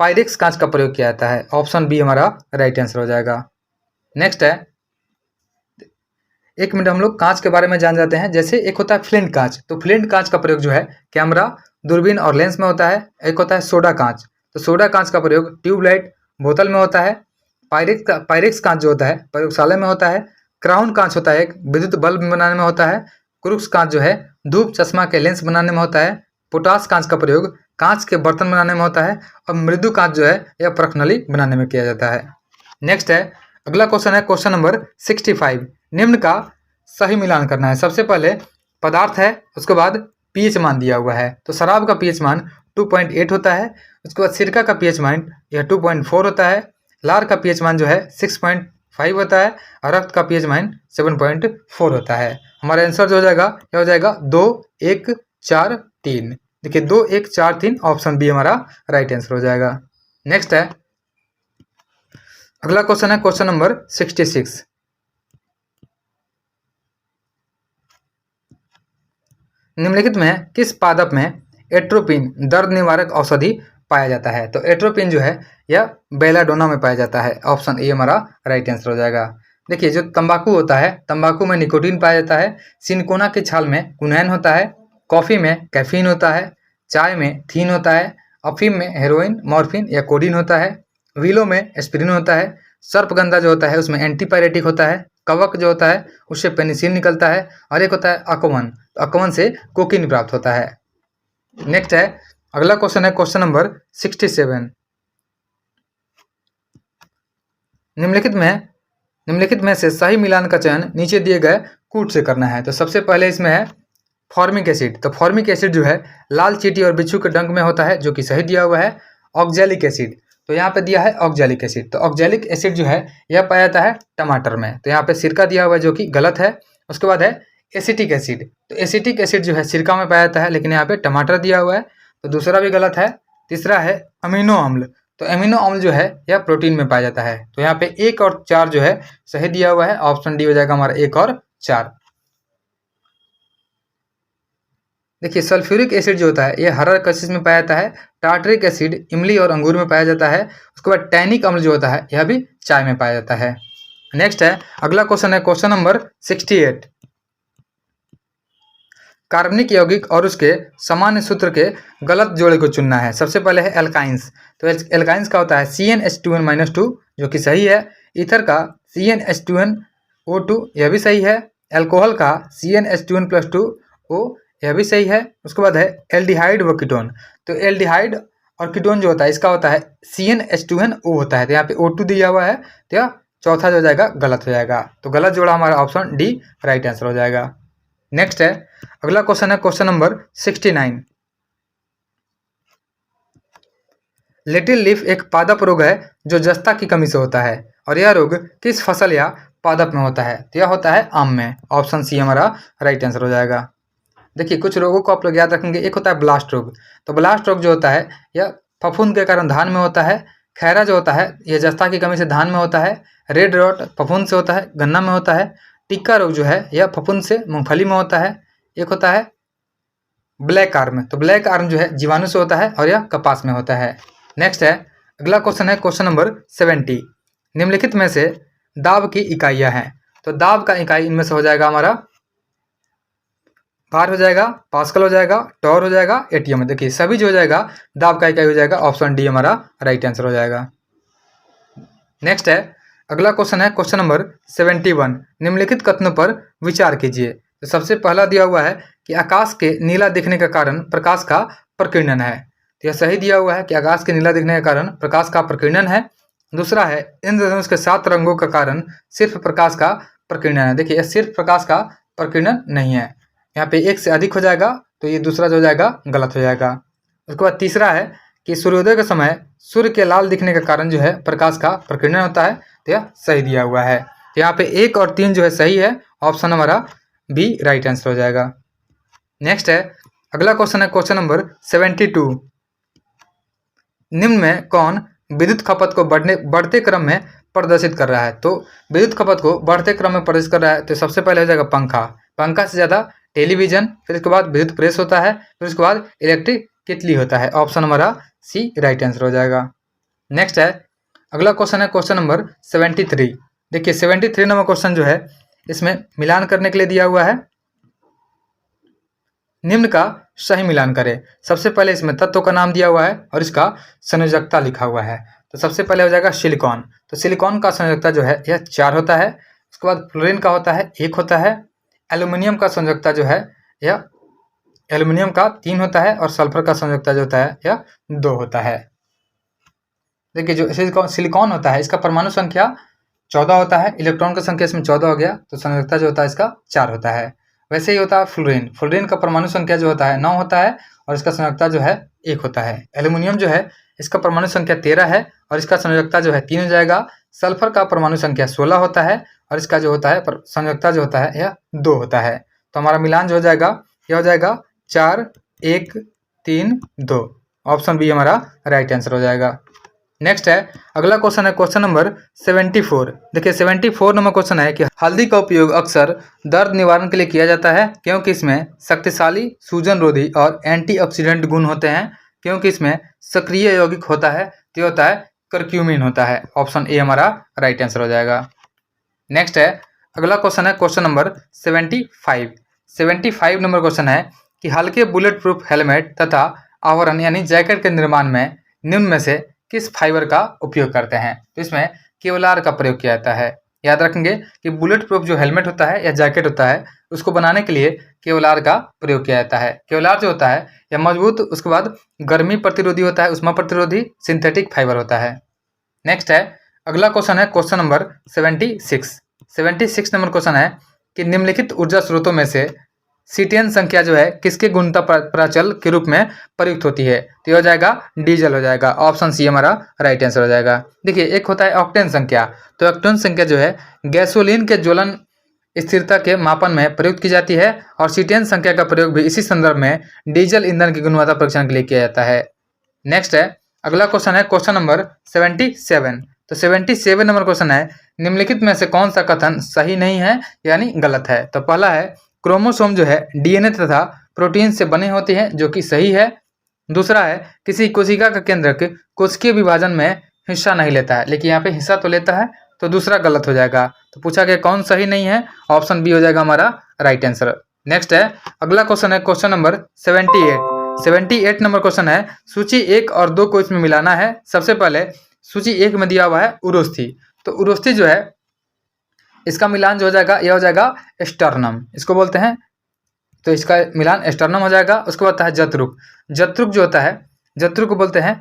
पायरेक्स कांच का प्रयोग किया जाता है। ऑप्शन बी हमारा राइट आंसर हो जाएगा। नेक्स्ट है, एक मिनट हम लोग कांच के बारे में जान जाते हैं। जैसे एक होता है फ्लिंट कांच, तो फ्लिंट कांच का प्रयोग जो है कैमरा, दूरबीन और लेंस में होता है। एक होता है सोडा कांच, तो सोडा कांच का प्रयोग ट्यूबलाइट, बोतल में होता है। पायरेक्स कांच जो होता है प्रयोगशाला में होता है। क्राउन कांच होता है एक विद्युत बल्ब बनाने में होता है। क्रूक्स कांच जो है धूप चश्मा के लेंस बनाने में होता है। पोटास कांच का प्रयोग कांच के बर्तन बनाने में होता है। और मृदु कांच जो है यह परखनली बनाने में किया जाता है। नेक्स्ट है, अगला क्वेश्चन है क्वेश्चन नंबर 65। निम्न का सही मिलान करना है। सबसे पहले पदार्थ है, उसके बाद पीएच मान दिया हुआ है। तो शराब का पीएच मान 2.8 होता है। उसके बाद सिरका का पीएच मान यह 2.4 होता है। लार का पीएच मान जो है 6.5 होता है और रक्त का पीएच मान 7.4 होता है। हमारा आंसर जो हो जाएगा यह हो जाएगा 2, 1, 4, 3। देखिए 2, 1, 4, 3 ऑप्शन बी हमारा राइट आंसर हो जाएगा। नेक्स्ट है, अगला क्वेश्चन है क्वेश्चन नंबर 66। निम्नलिखित में किस पादप में एट्रोपिन दर्द निवारक औषधि पाया जाता है? तो एट्रोपिन जो है यह बेलाडोना में पाया जाता है। ऑप्शन ए हमारा राइट आंसर हो जाएगा। देखिए जो तंबाकू होता है, तंबाकू में निकोटीन पाया जाता है। सिनकोना की छाल में कुनैन होता है। कॉफ़ी में कैफीन होता है। चाय में थीन होता है। अफीम में हेरोइन, मॉर्फिन या कोडीन होता है। विलो में एस्पिरिन होता है। सर्पगंधा जो होता है उसमें एंटीपायरेटिक होता है। कवक जो होता है उससे पेनिसिलिन निकलता है। और एक होता है अकवन, तो अकवन से कोकीन प्राप्त होता है। नेक्स्ट है, अगला क्वेश्चन है क्वेश्चन नंबर 67। निम्नलिखित में से सही मिलान का चयन नीचे दिए गए कूट से करना है। तो सबसे पहले इसमें है फॉर्मिक एसिड। तो फॉर्मिक एसिड जो है लाल चींटी और बिच्छू के डंक में होता है, जो कि सही दिया हुआ है। ऑक्जेलिक एसिड, तो यहाँ पे दिया है ऑक्जेलिक एसिड। तो ऑक्जेलिक एसिड जो है यह पाया जाता है टमाटर में, तो यहाँ पे सिरका दिया हुआ है जो कि गलत है। उसके बाद है एसिटिक एसिड। तो एसिटिक एसिड जो है सिरका में पाया जाता है, लेकिन यहाँ पे टमाटर दिया हुआ है, तो दूसरा भी गलत है। तीसरा है अमीनो अम्ल। तो अमीनो अम्ल जो है यह प्रोटीन में पाया जाता है, तो यहाँ पे 1 और 4 जो है सही दिया हुआ है। ऑप्शन डी हो जाएगा हमारा 1 और 4। देखिए सल्फ्यूरिक एसिड जो होता है यह हरा कशिश में पाया जाता है। टार्टरिक एसिड इमली और अंगूर में पाया जाता है। उसके बाद टैनिक अम्ल जो होता है यह भी चाय में पाया जाता है। नेक्स्ट है, अगला क्वेश्चन है क्वेश्चन नंबर 68। कार्बनिक यौगिक और उसके सामान्य सूत्र के गलत जोड़े को चुनना है। सबसे पहले है एल्काइंस। तो एल्काइंस का होता है CnH2n-2 जो कि सही है। ईथर का CnH2nO2 यह भी सही है। एल्कोहल का CnH2n+2O यह भी सही है। उसके बाद है एल्डिहाइड व कीटोन। तो एल्डिहाइड और कीटोन जो होता है इसका होता है CnH2nO होता है, तो यहाँ पे O2 दिया हुआ है, तो यह चौथा जो जाएगा गलत हो जाएगा। तो गलत जोड़ा हमारा ऑप्शन डी राइट आंसर हो जाएगा। नेक्स्ट है, अगला क्वेश्चन है क्वेश्चन नंबर 69। लिटिल लीफ एक पादप रोग है जो जस्ता की कमी से होता है, और यह रोग किस फसल या पादप में होता है? तो यह होता है आम में। ऑप्शन सी हमारा राइट आंसर हो जाएगा। देखिए कुछ रोगों को आप लोग याद रखेंगे। एक होता है ब्लास्ट रोग। तो ब्लास्ट रोग जो होता है यह फफूंद के कारण धान में होता है। खैरा जो होता है यह जस्ता की कमी से धान में होता है। रेड रॉट फफूंद से होता है, गन्ना में होता है। टिक्का रोग जो है यह फफूंद से मूंगफली में होता है। एक होता है ब्लैक आर्म। तो ब्लैक आर्म जो है जीवाणु से होता है और यह कपास में होता है। नेक्स्ट है, अगला क्वेश्चन है क्वेश्चन नंबर 70। निम्नलिखित में से दाब की इकाइयाँ हैं। तो दाब का इकाई इनमें से हो जाएगा हमारा बार हो जाएगा, पास्कल हो जाएगा, टॉर हो जाएगा, एटीएम। देखिए सभी जो हो जाएगा दाब का इकाई हो जाएगा। ऑप्शन डी हमारा राइट आंसर हो जाएगा। नेक्स्ट है, अगला क्वेश्चन है क्वेश्चन नंबर 71। निम्नलिखित कथनों पर विचार कीजिए। तो सबसे पहला दिया हुआ है कि आकाश के नीला दिखने का कारण प्रकाश का प्रकीर्णन है। तो यह सही दिया हुआ है कि आकाश के नीला दिखने के कारण प्रकाश का प्रकीर्णन है। दूसरा है इंद्रधनुष के 7 रंगों का कारण सिर्फ प्रकाश का प्रकीर्णन है। देखिए, यह सिर्फ प्रकाश का प्रकीर्णन नहीं है, यहाँ पे एक से अधिक हो जाएगा, तो ये दूसरा जो हो जाएगा गलत हो जाएगा। उसके बाद तीसरा है कि सूर्योदय के समय सूर्य के लाल दिखने के कारण जो है प्रकाश का प्रकीर्णन होता है, तो यह सही दिया हुआ है। तो यहाँ पे 1 और 3 जो है सही है, ऑप्शन हमारा बी राइट आंसर हो जाएगा। नेक्स्ट है अगला क्वेश्चन है क्वेश्चन नंबर 72। निम्न में कौन विद्युत खपत को बढ़ते क्रम में प्रदर्शित कर रहा है? तो विद्युत खपत को बढ़ते क्रम में प्रदर्शित कर रहा है, तो सबसे पहले हो जाएगा पंखा, पंखा से ज़्यादा टेलीविजन, फिर इसके बाद विद्युत प्रेस होता है, फिर उसके बाद इलेक्ट्रिक केतली होता है। ऑप्शन हमारा सी राइट आंसर हो जाएगा। नेक्स्ट है अगला क्वेश्चन है क्वेश्चन नंबर 73। देखिए 73 नंबर क्वेश्चन जो है इसमें मिलान करने के लिए दिया हुआ है, निम्न का सही मिलान करें। सबसे पहले इसमें तत्व का नाम दिया हुआ है और इसका संयोजकता लिखा हुआ है। तो सबसे पहले हो जाएगा सिलिकॉन, तो सिलिकॉन का संयोजकता जो है यह 4 होता है। उसके बाद फ्लोरीन का होता है 1 होता है। एल्यूमिनियम का संयोजकता जो है यह एल्यूमिनियम का 3 होता है और सल्फर का संयोजकता जो होता है यह 2 होता है। देखिए जो सिलिकॉन होता है इसका परमाणु संख्या 14 होता है, इलेक्ट्रॉन का संख्या इसमें 14 हो गया, तो संयोजकता जो होता है इसका 4 होता है। वैसे ही होता है फ्लोरीन, फ्लोरीन का परमाणु संख्या जो होता है 9 होता है और इसका संयोजकता जो है 1 होता है। एल्यूमिनियम जो है इसका परमाणु संख्या 13 है और इसका संयोजकता जो है 3 हो जाएगा। सल्फर का परमाणु संख्या 16 होता है और इसका जो होता है संयोजकता जो होता है यह 2 होता है। तो हमारा मिलान जो हो जाएगा यह हो जाएगा 4 1 3 2। ऑप्शन बी हमारा राइट आंसर हो जाएगा। नेक्स्ट है अगला क्वेश्चन है क्वेश्चन नंबर 74। देखिए 74 नंबर क्वेश्चन है कि हल्दी का उपयोग अक्सर दर्द निवारण के लिए किया जाता है क्योंकि इसमें शक्तिशाली सूजन रोधी और एंटीऑक्सीडेंट गुण होते हैं, क्योंकि इसमें सक्रिय यौगिक होता है, तो होता है करक्यूमिन होता है। ऑप्शन ए हमारा राइट आंसर हो जाएगा। नेक्स्ट है अगला क्वेश्चन है क्वेश्चन नंबर 75। 75 नंबर क्वेश्चन है कि हल्के बुलेट प्रूफ हेलमेट तथा आवरण यानी जैकेट के निर्माण में निम्न में से किस फाइबर का उपयोग करते हैं? तो इसमें केवलार का प्रयोग किया जाता है। याद रखेंगे कि बुलेट प्रूफ जो हेलमेट होता है या जैकेट होता है उसको बनाने के लिए केवलार का प्रयोग किया जाता है। केवलार जो होता है यह मजबूत, उसके बाद गर्मी प्रतिरोधी होता है, उष्मा प्रतिरोधी सिंथेटिक फाइबर होता है। नेक्स्ट है अगला क्वेश्चन है क्वेश्चन नंबर 76। 76 नंबर क्वेश्चन है कि निम्नलिखित ऊर्जा स्रोतों में से सीटेन संख्या जो है किसके गुणता प्राचल के रूप में प्रयुक्त होती है? तो हो जाएगा डीजल हो जाएगा। ऑप्शन सी हमारा राइट आंसर हो जाएगा। देखिए एक होता है ऑक्टेन संख्या, तो ऑक्टेन संख्या जो है गैसोलीन के ज्वलन स्थिरता के मापन में प्रयुक्त की जाती है और सीटेन संख्या का प्रयोग भी इसी संदर्भ में डीजल ईंधन की गुणवत्ता परीक्षण के लिए किया जाता है। नेक्स्ट है अगला क्वेश्चन है क्वेश्चन नंबर 77। तो 77 नंबर क्वेश्चन है निम्नलिखित में से कौन सा कथन सही नहीं है यानी गलत है? तो पहला है क्रोमोसोम जो है डीएनए तथा प्रोटीन से बने होते हैं, जो कि सही है। दूसरा है किसी कोशिका का केंद्रक कोशिकीय विभाजन में हिस्सा नहीं लेता है, लेकिन यहाँ पे हिस्सा तो लेता है, तो दूसरा गलत हो जाएगा। तो पूछा गया कौन सही नहीं है, ऑप्शन बी हो जाएगा हमारा राइट आंसर। नेक्स्ट है अगला क्वेश्चन है क्वेश्चन नंबर 78। 78 नंबर क्वेश्चन है सूची 1 और 2 को इसमें मिलाना है। सबसे पहले सूची 1 में दिया हुआ है उरोस्थी, तो उरोस्थी जो है इसका मिलान जो हो जाएगा यह हो जाएगा स्टर्नम, इसको बोलते हैं, तो इसका मिलान स्टर्नम हो जाएगा। उसके बाद है जत्रुक, जत्रुक जो होता है जत्रुक को बोलते हैं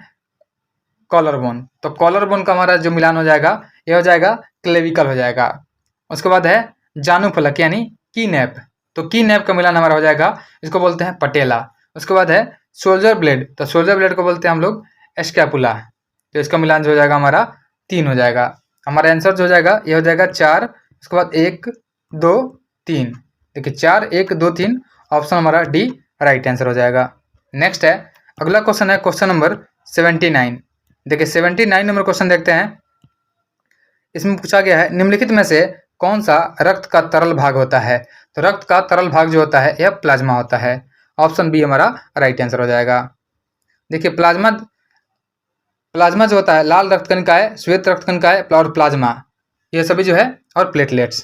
कॉलर बोन, तो कॉलर बोन का हमारा जो मिलान हो जाएगा यह हो जाएगा क्लेविकल हो जाएगा। उसके बाद है जानुफलक यानी कीनैप, तो कीनैप का मिलान हमारा हो जाएगा, इसको बोलते हैं पटेला। उसके बाद है सोल्जर ब्लेड, तो सोल्जर ब्लेड को बोलते हैं हम लोग स्कैपुला, तो इसका मिलान जो हो जाएगा हमारा 3 हो जाएगा। हमारा आंसर जो हो जाएगा यह हो जाएगा 4, उसके बाद 1 2 3। देखिए 4 1 2 3, ऑप्शन हमारा डी राइट आंसर हो जाएगा। नेक्स्ट है अगला क्वेश्चन है क्वेश्चन नंबर 79। देखिए 79 नंबर क्वेश्चन देखते हैं। इसमें पूछा गया है निम्नलिखित में से कौन सा रक्त का तरल भाग होता है? तो रक्त का तरल भाग जो होता है यह प्लाज्मा होता है। ऑप्शन बी हमारा राइट आंसर हो जाएगा। देखिए प्लाज्मा जो होता है लाल रक्त कणिकाएं, श्वेत रक्त कणिकाएं और प्लाज्मा, ये सभी जो है, और प्लेटलेट्स।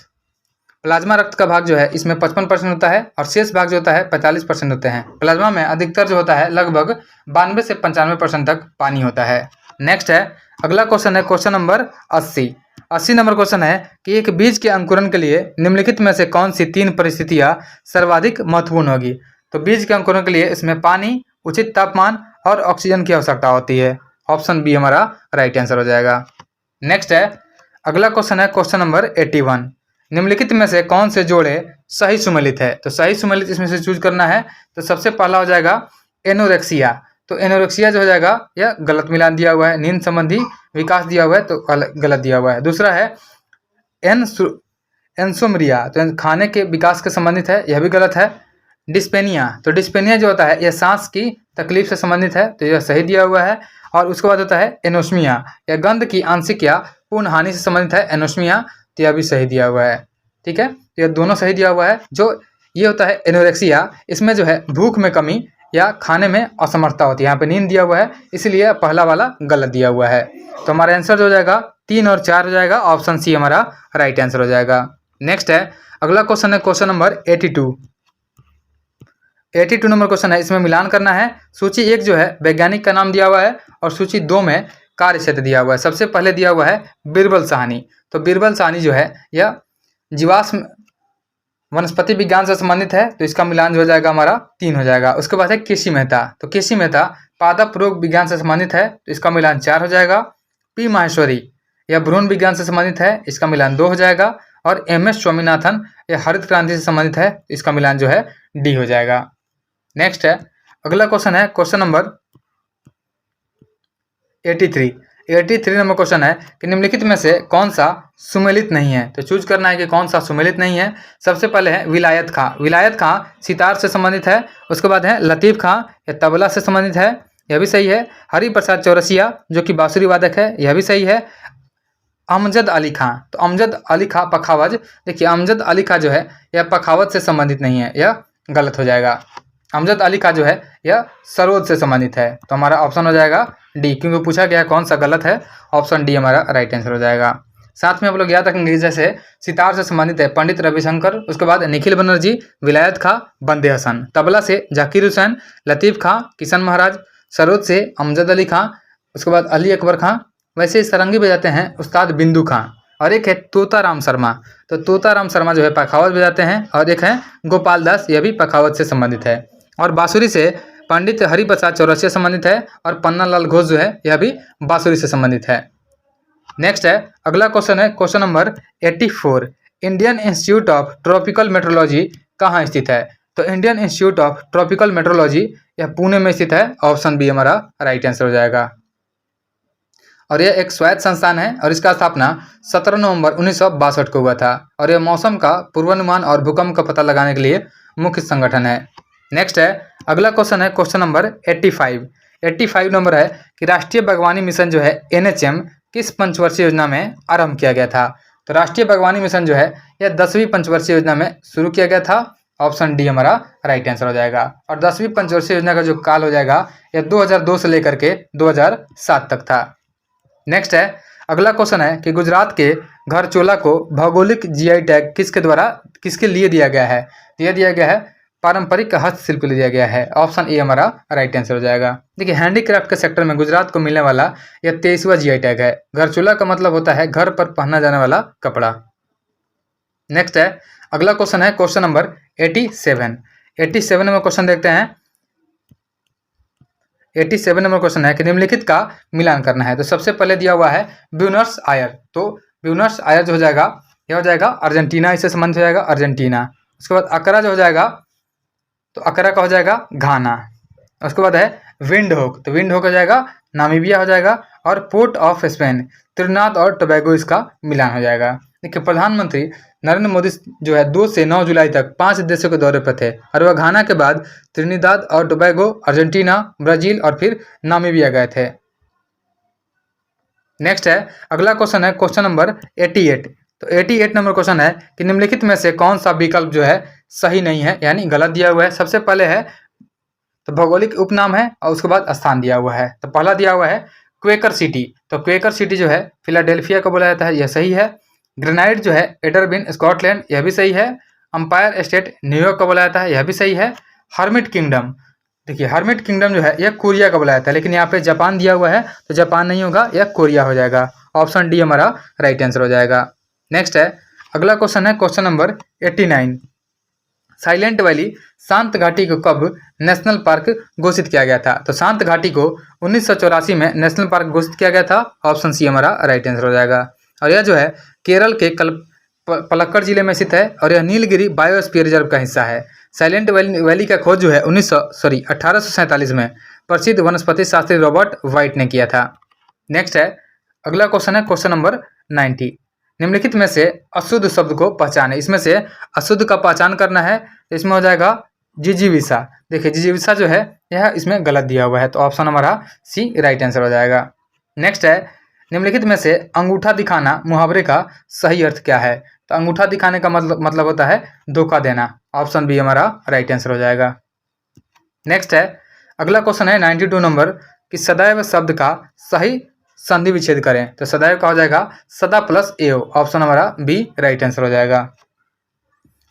प्लाज्मा रक्त का भाग जो है इसमें 55% होता है और शेष भाग जो होता है 45% होते हैं। प्लाज्मा में अधिकतर जो होता है लगभग 92 से 95% तक पानी होता है। नेक्स्ट है अगला क्वेश्चन है क्वेश्चन नंबर 80। 80 नंबर क्वेश्चन है कि एक बीज के अंकुरण के लिए निम्नलिखित में से कौन सी 3 परिस्थितियां सर्वाधिक महत्वपूर्ण होगी? तो बीज के अंकुरण के लिए इसमें पानी, उचित तापमान और ऑक्सीजन की आवश्यकता होती है। ऑप्शन बी हमारा राइट आंसर हो जाएगा। नेक्स्ट है, अगला क्वेश्चन है क्वेश्चन नंबर 81। निम्नलिखित में से कौन से जोड़े सही सुमेलित है? तो सही सुमेलित इसमें से चूज करना है। तो सबसे पहला हो जाएगा एनोरेक्सिया। तो एनोरेक्सिया जो हो जाएगा यह गलत मिलान दिया हुआ है। नींद संबंधी विकास दिया हुआ है तो गलत दिया हुआ है। दूसरा है एंसोमरिया, तो खाने के विकास के संबंधित है, यह भी गलत है। डिस्पेनिया, तो डिस्पेनिया जो होता है यह सांस की तकलीफ से संबंधित है, तो यह सही दिया हुआ है। और उसके बाद होता है एनोस्मिया, यह गंध की आंशिक या पूर्ण हानि से संबंधित है एनोस्मिया, तो यह भी सही दिया हुआ है। ठीक है, तो यह दोनों सही दिया हुआ है। जो ये होता है एनोरेक्सिया, इसमें जो है भूख में कमी या खाने में असमर्थता होती है। यहाँ पे नींद दिया हुआ है, इसलिए पहला वाला गलत दिया हुआ है। तो हमारा आंसर जो हो जाएगा 3 और 4 हो जाएगा। ऑप्शन सी हमारा राइट आंसर हो जाएगा। नेक्स्ट है, अगला क्वेश्चन है क्वेश्चन नंबर 82। 82 नंबर क्वेश्चन है, इसमें मिलान करना है। सूची 1 जो है वैज्ञानिक का नाम दिया हुआ है और सूची 2 में कार्य क्षेत्र दिया हुआ है। सबसे पहले दिया हुआ है बीरबल साहनी। तो बीरबल साहनी जो है यह जीवाश्म वनस्पति विज्ञान से संबंधित है, तो इसका मिलान जो हो जाएगा हमारा 3 हो जाएगा। उसके बाद है केसी मेहता। तो केसी मेहता पादप रोग विज्ञान से संबंधित है, तो इसका मिलान 4 हो जाएगा। पी माहेश्वरी यह भ्रूण विज्ञान से संबंधित है, इसका मिलान 2 हो जाएगा। और MS स्वामीनाथन यह हरित क्रांति से संबंधित है, इसका मिलान जो है डी हो जाएगा। नेक्स्ट है, अगला क्वेश्चन है क्वेश्चन नंबर 83। 83 नंबर क्वेश्चन है कि निम्नलिखित में से कौन सा सुमेलित नहीं है? तो चूज करना है कि कौन सा सुमेलित नहीं है। सबसे पहले है विलायत खां। विलायत खां सितार से संबंधित है। उसके बाद है लतीफ़ खां, यह तबला से संबंधित है, यह भी सही है। हरि प्रसाद चौरसिया जो कि बांसुरी वादक है, यह भी सही है। अमजद अली खां, तो अमजद अली खां पखावज, देखिए अमजद अली खां जो है यह पखावज से संबंधित नहीं है, यह गलत हो जाएगा। अमजद अली खां जो है यह सरोद से संबंधित है, तो हमारा ऑप्शन हो जाएगा डी, क्योंकि पूछा गया कौन सा गलत है। ऑप्शन डी हमारा राइट आंसर हो जाएगा। साथ में आप लोग याद रखेंगे, जैसे सितार से संबंधित है पंडित रविशंकर, उसके बाद निखिल बनर्जी, विलायत खां बंदे हसन, तबला से जाकिर हुसैन, लतीफ़ खां किशन महाराज, सरोद से अमजद अली खां, उसके बाद अली अकबर खां। वैसे सरंगी बजाते हैं उस्ताद बिंदु खां। और एक है तोताराम शर्मा, तो तोताराम शर्मा जो है पखावज बजाते हैं। और एक है गोपाल दास, यह भी पखावज से संबंधित है। और बांसुरी से पंडित हरि प्रसाद चौरसिया संबंधित है। और पन्ना लाल घोष जो है यह भी बांसुरी से संबंधित है। नेक्स्ट है, अगला क्वेश्चन है question number 84। Indian institute of tropical metrology कहाँ स्थित है? तो Indian institute of tropical metrology यह पुणे में स्थित है। ऑप्शन बी हमारा राइट आंसर हो जाएगा। और यह एक स्वायत्त संस्थान है और इसका स्थापना 17 नवंबर 1962 को हुआ था। और यह मौसम का पूर्वानुमान और भूकंप का पता लगाने के लिए मुख्य संगठन है। नेक्स्ट है, अगला क्वेश्चन है क्वेश्चन नंबर 85। 85 नंबर है कि राष्ट्रीय बागवानी मिशन जो है NHM किस पंचवर्षीय योजना में आरंभ किया गया था? तो राष्ट्रीय बागवानी मिशन जो है यह 10वीं पंचवर्षीय योजना में शुरू किया गया था। ऑप्शन डी हमारा राइट आंसर हो जाएगा। और 10वीं पंचवर्षीय योजना का जो काल हो जाएगा यह 2002 से लेकर के 2007 तक था। नेक्स्ट है, अगला क्वेश्चन है कि गुजरात के घरचोला को भौगोलिक GI टैग किसके लिए दिया गया है? यह दिया गया है पारंपरिक हस्तशिल्प के लिए दिया गया है। ऑप्शन ए हमारा राइट आंसर हो जाएगा। देखिए हैंडीक्राफ्ट के सेक्टर में गुजरात को मिलने वाला यह 23वां GI टैग है। घरचोला का मतलब होता है घर पर पहना जाने वाला कपड़ा। नेक्स्ट है, अगला क्वेश्चन है क्वेश्चन नंबर 87। 87 नंबर क्वेश्चन देखते हैं। 87 नंबर क्वेश्चन है कि निम्नलिखित का मिलान करना है। तो सबसे पहले दिया हुआ है ब्यूनस आयर। तो ब्यूनस आयर जो हो जाएगा यह हो जाएगा अर्जेंटीना, इससे संबंधित हो जाएगा अर्जेंटीना। उसके बाद अकरा जो हो जाएगा, तो अकरा का हो जाएगा घाना। उसके बाद है विंड होक, तो विंड होक हो जाएगा नामीबिया हो जाएगा। और पोर्ट ऑफ स्पेन त्रिनाद और टोबैगो इसका मिलान हो जाएगा। देखिए प्रधानमंत्री नरेंद्र मोदी जो है 2 से 9 जुलाई तक 5 देशों के दौरे पर थे। और वह घाना के बाद त्रिनिदाद और टोबैगो, अर्जेंटीना, ब्राजील और फिर नामीबिया गए थे। नेक्स्ट है, अगला क्वेश्चन है क्वेश्चन नंबर 88। तो 88 नंबर क्वेश्चन है कि निम्नलिखित में से कौन सा विकल्प जो है सही नहीं है, यानी गलत दिया हुआ है। सबसे पहले है तो भौगोलिक उपनाम है और उसके बाद स्थान दिया हुआ है। तो पहला दिया हुआ है क्वेकर सिटी। तो क्वेकर सिटी जो है फिलाडेल्फिया को बोला जाता है, यह सही है। ग्रेनाइट जो है एडरबिन स्कॉटलैंड, यह भी सही है। अंपायर स्टेट न्यूयॉर्क का बोला जाता है, यह भी सही है। हर्मिट किंगडम, देखिए हर्मिट किंगडम जो है यह कोरिया का बोला जाता है, लेकिन यहाँ पे जापान दिया हुआ है तो जापान नहीं होगा, यह कोरिया हो जाएगा। ऑप्शन डी हमारा राइट आंसर हो जाएगा। नेक्स्ट है, अगला क्वेश्चन है क्वेश्चन नंबर 89। साइलेंट वैली शांत घाटी को कब नेशनल पार्क घोषित किया गया था? तो शांत घाटी को 1984 में नेशनल पार्क घोषित किया गया था। ऑप्शन सी हमारा राइट आंसर हो जाएगा। और यह जो है केरल के पलक्कड़ जिले में स्थित है और यह नीलगिरी बायोस्फीयर रिजर्व का हिस्सा है। साइलेंट वैली का खोज जो है 1847 में प्रसिद्ध वनस्पति शास्त्री रॉबर्ट वाइट ने किया था। नेक्स्ट है अगला क्वेश्चन है क्वेश्चन नंबर 90। निम्नलिखित में से अशुद्ध शब्द को पहचाने। इसमें से अशुद्ध का पहचान करना है तो इसमें हो जाएगा जिजीविषा। देखिए जिजीविषा जो है यह इसमें गलत दिया हुआ है, तो ऑप्शन हमारा सी राइट आंसर हो जाएगा। नेक्स्ट है निम्नलिखित में से अंगूठा दिखाना मुहावरे का सही अर्थ क्या है? तो अंगूठा दिखाने का मतलब होता है धोखा देना। ऑप्शन बी हमारा राइट आंसर हो जाएगा। नेक्स्ट है अगला क्वेश्चन है 92 नंबर कि सदैव शब्द का सही संधि विच्छेद करें। तो सदैव का हो जाएगा सदा प्लस एव। ऑप्शन हमारा बी राइट आंसर हो जाएगा।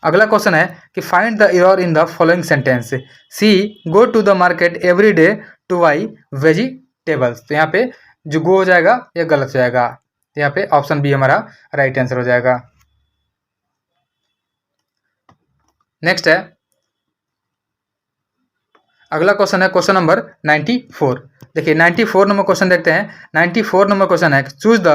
अगला क्वेश्चन है कि find the error in the following sentence. She go to the market every day to buy vegetables. तो यहाँ पे जो गो हो जाएगा यह गलत हो जाएगा। तो यहाँ पे ऑप्शन बी हमारा राइट आंसर हो जाएगा। नेक्स्ट है अगला क्वेश्चन है क्वेश्चन नंबर 94। देखिए 94 नंबर क्वेश्चन देखते हैं। 94 नंबर क्वेश्चन है choose the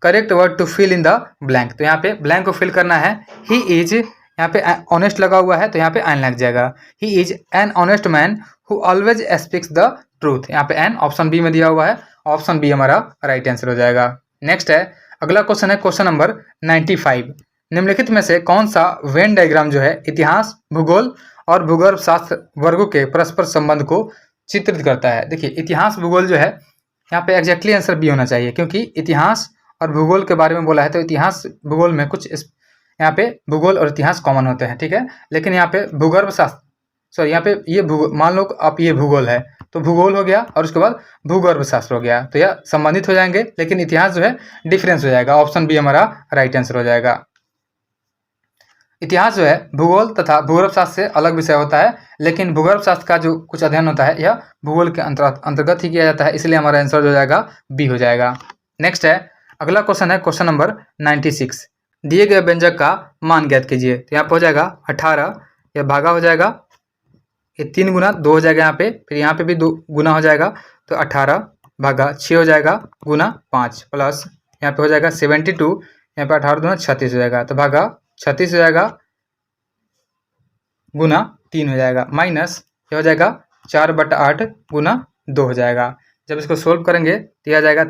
correct word to fill in the blank. तो यहाँ पे ब्लैंक को फिल करना है। ही इज, यहाँ पे ऑनेस्ट लगा हुआ है तो यहाँ पे एन लग जाएगा। He is an honest man who always speaks the truth. यहाँ पे एन ऑप्शन बी में दिया हुआ है। ऑप्शन बी हमारा राइट आंसर हो जाएगा। नेक्स्ट है अगला क्वेश्चन है क्वेश्चन नंबर 95। निम्नलिखित में से कौन सा वेन डायग्राम जो है इतिहास, भूगोल और भूगर्भ शास्त्र वर्गों के परस्पर संबंध को चित्रित करता है? देखिए इतिहास भूगोल जो है यहाँ पे एग्जैक्टली आंसर बी होना चाहिए, क्योंकि इतिहास और भूगोल के बारे में बोला है तो इतिहास भूगोल में कुछ यहाँ पे भूगोल और इतिहास कॉमन होते हैं, ठीक है। लेकिन यहाँ पे भूगर्भ शास्त्र सॉरी यहाँ पे ये मान लो आप ये भूगोल है तो भूगोल हो गया और उसके बाद भूगर्भ शास्त्र हो गया, तो यह संबंधित हो जाएंगे। लेकिन इतिहास जो है डिफरेंस हो जाएगा। ऑप्शन बी हमारा राइट आंसर हो जाएगा। इतिहास जो है भूगोल तथा भूगर्भ शास्त्र से अलग विषय होता है, लेकिन भूगर्भ शास्त्र का जो कुछ अध्ययन होता है यह भूगोल के अंतर्गत ही किया जाता है, इसलिए हमारा आंसर हो जाएगा बी हो जाएगा। नेक्स्ट है अगला क्वेश्चन है क्वेश्चन नंबर 96। दिए गए व्यंजक का मान ज्ञात कीजिए। तो यहाँ पे हो जाएगा 18, यह भागा हो जाएगा, ये 3 गुना 2 हो जाएगा यहाँ पे, फिर यहाँ पे भी 2 गुना हो जाएगा, तो 18 भागा 6 हो जाएगा गुना 5 प्लस यहाँ पे हो जाएगा 72, यहाँ पे 18 दूना 36 हो जाएगा, तो भागा 36 हो जाएगा गुना 3 हो जाएगा, माइनस ये हो जाएगा 4/8 गुना 2 हो जाएगा। जब इसको सोल्व करेंगे तो यह आ जाएगा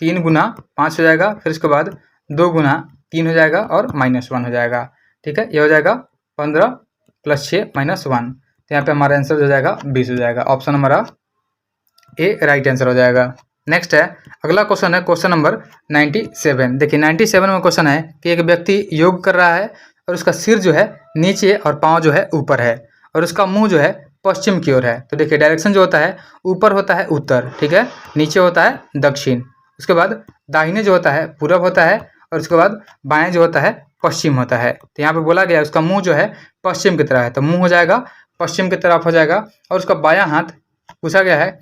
3 गुना 5 हो जाएगा, फिर इसके बाद 2 गुना 3 हो जाएगा और -1 हो जाएगा, ठीक है। ये हो जाएगा 15 + 6 - 1, तो यहाँ पे हमारा आंसर हो जाएगा 20 हो जाएगा। ऑप्शन हमारा ए राइट आंसर हो जाएगा। नेक्स्ट है अगला क्वेश्चन है क्वेश्चन नंबर 97। देखिए 97 में क्वेश्चन है कि एक व्यक्ति योग कर रहा है और उसका सिर जो है नीचे और पाँव जो है ऊपर है और उसका मुंह जो है पश्चिम की ओर है। तो देखिए डायरेक्शन जो होता है ऊपर होता है उत्तर, ठीक है, नीचे होता है दक्षिण, उसके बाद दाहिने जो होता है पूरब होता है और उसके बाद बाएं जो होता है पश्चिम होता है। तो यहाँ पे बोला गया उसका मुंह जो है पश्चिम की तरफ है, तो मुंह हो जाएगा पश्चिम की तरफ हो जाएगा। और उसका बायां हाथ पूछा गया है,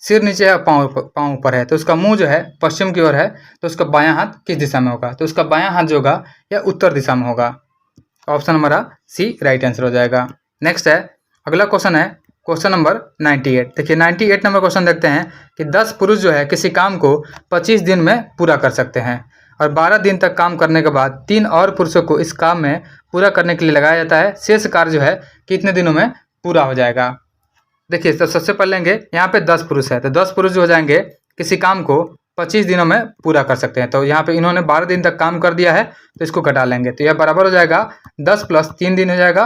सिर नीचे है पाँव ऊपर है, तो उसका मुंह जो है पश्चिम की ओर है, तो उसका बायां हाथ किस दिशा में होगा? तो उसका बायां हाथ जो होगा यह उत्तर दिशा में होगा। ऑप्शन हमारा सी राइट आंसर हो जाएगा। नेक्स्ट है अगला क्वेश्चन है क्वेश्चन नंबर 98। देखिए 98 नंबर क्वेश्चन देखते हैं कि 10 पुरुष जो है किसी काम को 25 दिन में पूरा कर सकते हैं और 12 दिन तक काम करने के बाद 3 और पुरुषों को इस काम में पूरा करने के लिए लगाया जाता है। शेष कार्य जो है कितने दिनों में पूरा हो जाएगा? देखिए तो सबसे पहले लेंगे यहाँ पे 10 पुरुष है, तो 10 पुरुष जो हो जाएंगे किसी काम को 25 दिनों में पूरा कर सकते हैं। तो यहाँ पे इन्होंने 12 दिन तक काम कर दिया है, तो इसको घटा लेंगे, तो यह बराबर हो जाएगा 10 + 3 दिन हो जाएगा,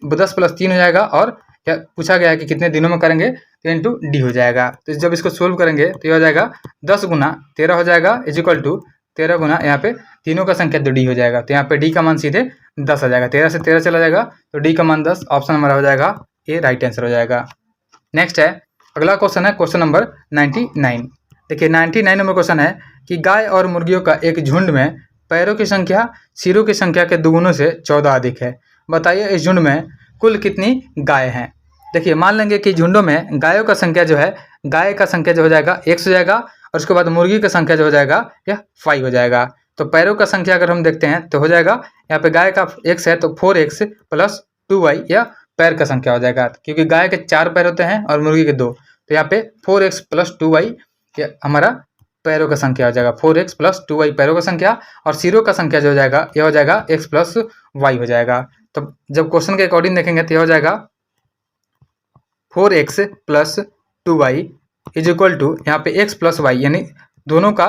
10 + 3 हो जाएगा। और यह पूछा गया है कि कितने दिनों में करेंगे, तो इंटू डी हो जाएगा। तो जब इसको सोल्व करेंगे तो यह हो जाएगा 10 × 13 हो जाएगा = 13 गुना यहाँ पे तीनों का संख्या तो डी हो जाएगा, तो यहाँ पे डी का मान सीधे 10 आ जाएगा। 13 से 13 चला जाएगा तो डी का मान 10। ऑप्शन हमारा हो जाएगा ए राइट आंसर हो जाएगा। नेक्स्ट है अगला क्वेश्चन है क्वेश्चन नंबर 99। देखिए 99 नंबर क्वेश्चन है कि गाय और मुर्गियों का एक झुंड में पैरों की संख्या सिरों की संख्या के दुगुनों से 14 अधिक है। बताइए इस झुंड में कुल कितनी गाय हैं? देखिए मान लेंगे कि झुंडों में गायों का संख्या जो है, गाय का संख्या जो हो जाएगा 1 हो जाएगा और उसके बाद मुर्गी का संख्या जो हो जाएगा यह 5 हो जाएगा। तो पैरों का संख्या अगर हम देखते हैं तो हो जाएगा, यहाँ पे गाय का x है तो 4x प्लस 2y या पैर का संख्या हो जाएगा, क्योंकि गाय के 4 पैर होते हैं और मुर्गी के 2, तो यहाँ पे 4x प्लस 2y हमारा पैरों का संख्या हो जाएगा, 4x प्लस 2y पैरों का संख्या, और सिरों का संख्या जो हो जाएगा यह हो जाएगा x प्लस y हो जाएगा। तो जब क्वेश्चन के अकॉर्डिंग देखेंगे तो यह हो जाएगा 4x plus 2y is equal to यहाँ पे x प्लस y, यानी दोनों का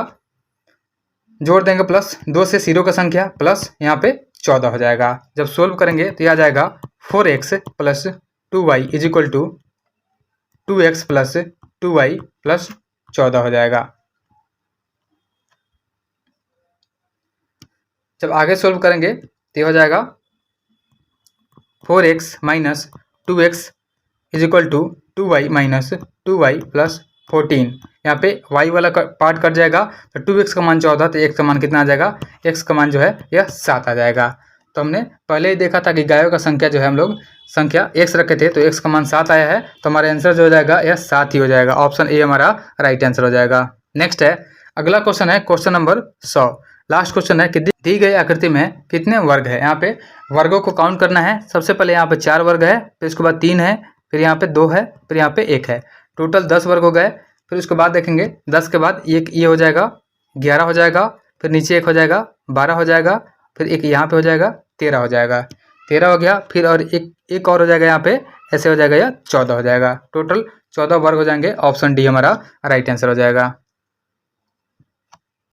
जोड़ देंगे प्लस 2 से सिरों का संख्या प्लस यहाँ पे 14 हो जाएगा। जब सोल्व करेंगे तो यह आ जाएगा 4x plus 2y is equal to 2x plus 2y plus 14 हो जाएगा। जब आगे सोल्व करेंगे तो यह हो जाएगा 4x minus 2x is equal to 2y minus 2y plus 14। यहाँ पे y वाला पार्ट कट जाएगा तो 2x का मान 14, तो x का मान कितना आ जाएगा, x का मान जो है यह 7 आ जाएगा। तो हमने पहले ही देखा था कि गायों का संख्या जो है हम लोग संख्या x रखे थे, तो x का मान 7 आया है, तो हमारा आंसर जो हो जाएगा यह 7 ही हो जाएगा। ऑप्शन ए हमारा राइट आंसर हो जाएगा। नेक्स्ट है, अगला क्वेश्चन है क्वेश्चन नंबर 100। लास्ट क्वेश्चन है कि दी गई आकृति में कितने वर्ग है। यहाँ पे वर्गों को काउंट करना है। सबसे पहले यहाँ पे 4 वर्ग है, फिर इसके बाद 3 है, फिर यहाँ पे 2 है, फिर यहाँ पे 1 है, टोटल 10 वर्ग हो गए। फिर उसके बाद देखेंगे 10 के बाद एक ये हो जाएगा 11 हो जाएगा, फिर नीचे 1 हो जाएगा 12 हो जाएगा, फिर एक यहाँ पे हो जाएगा 13 हो जाएगा, 13 हो गया, फिर और एक और हो जाएगा यहाँ पे, ऐसे हो जाएगा या 14 हो जाएगा। टोटल 14 वर्ग हो जाएंगे। ऑप्शन डी हमारा राइट आंसर हो जाएगा।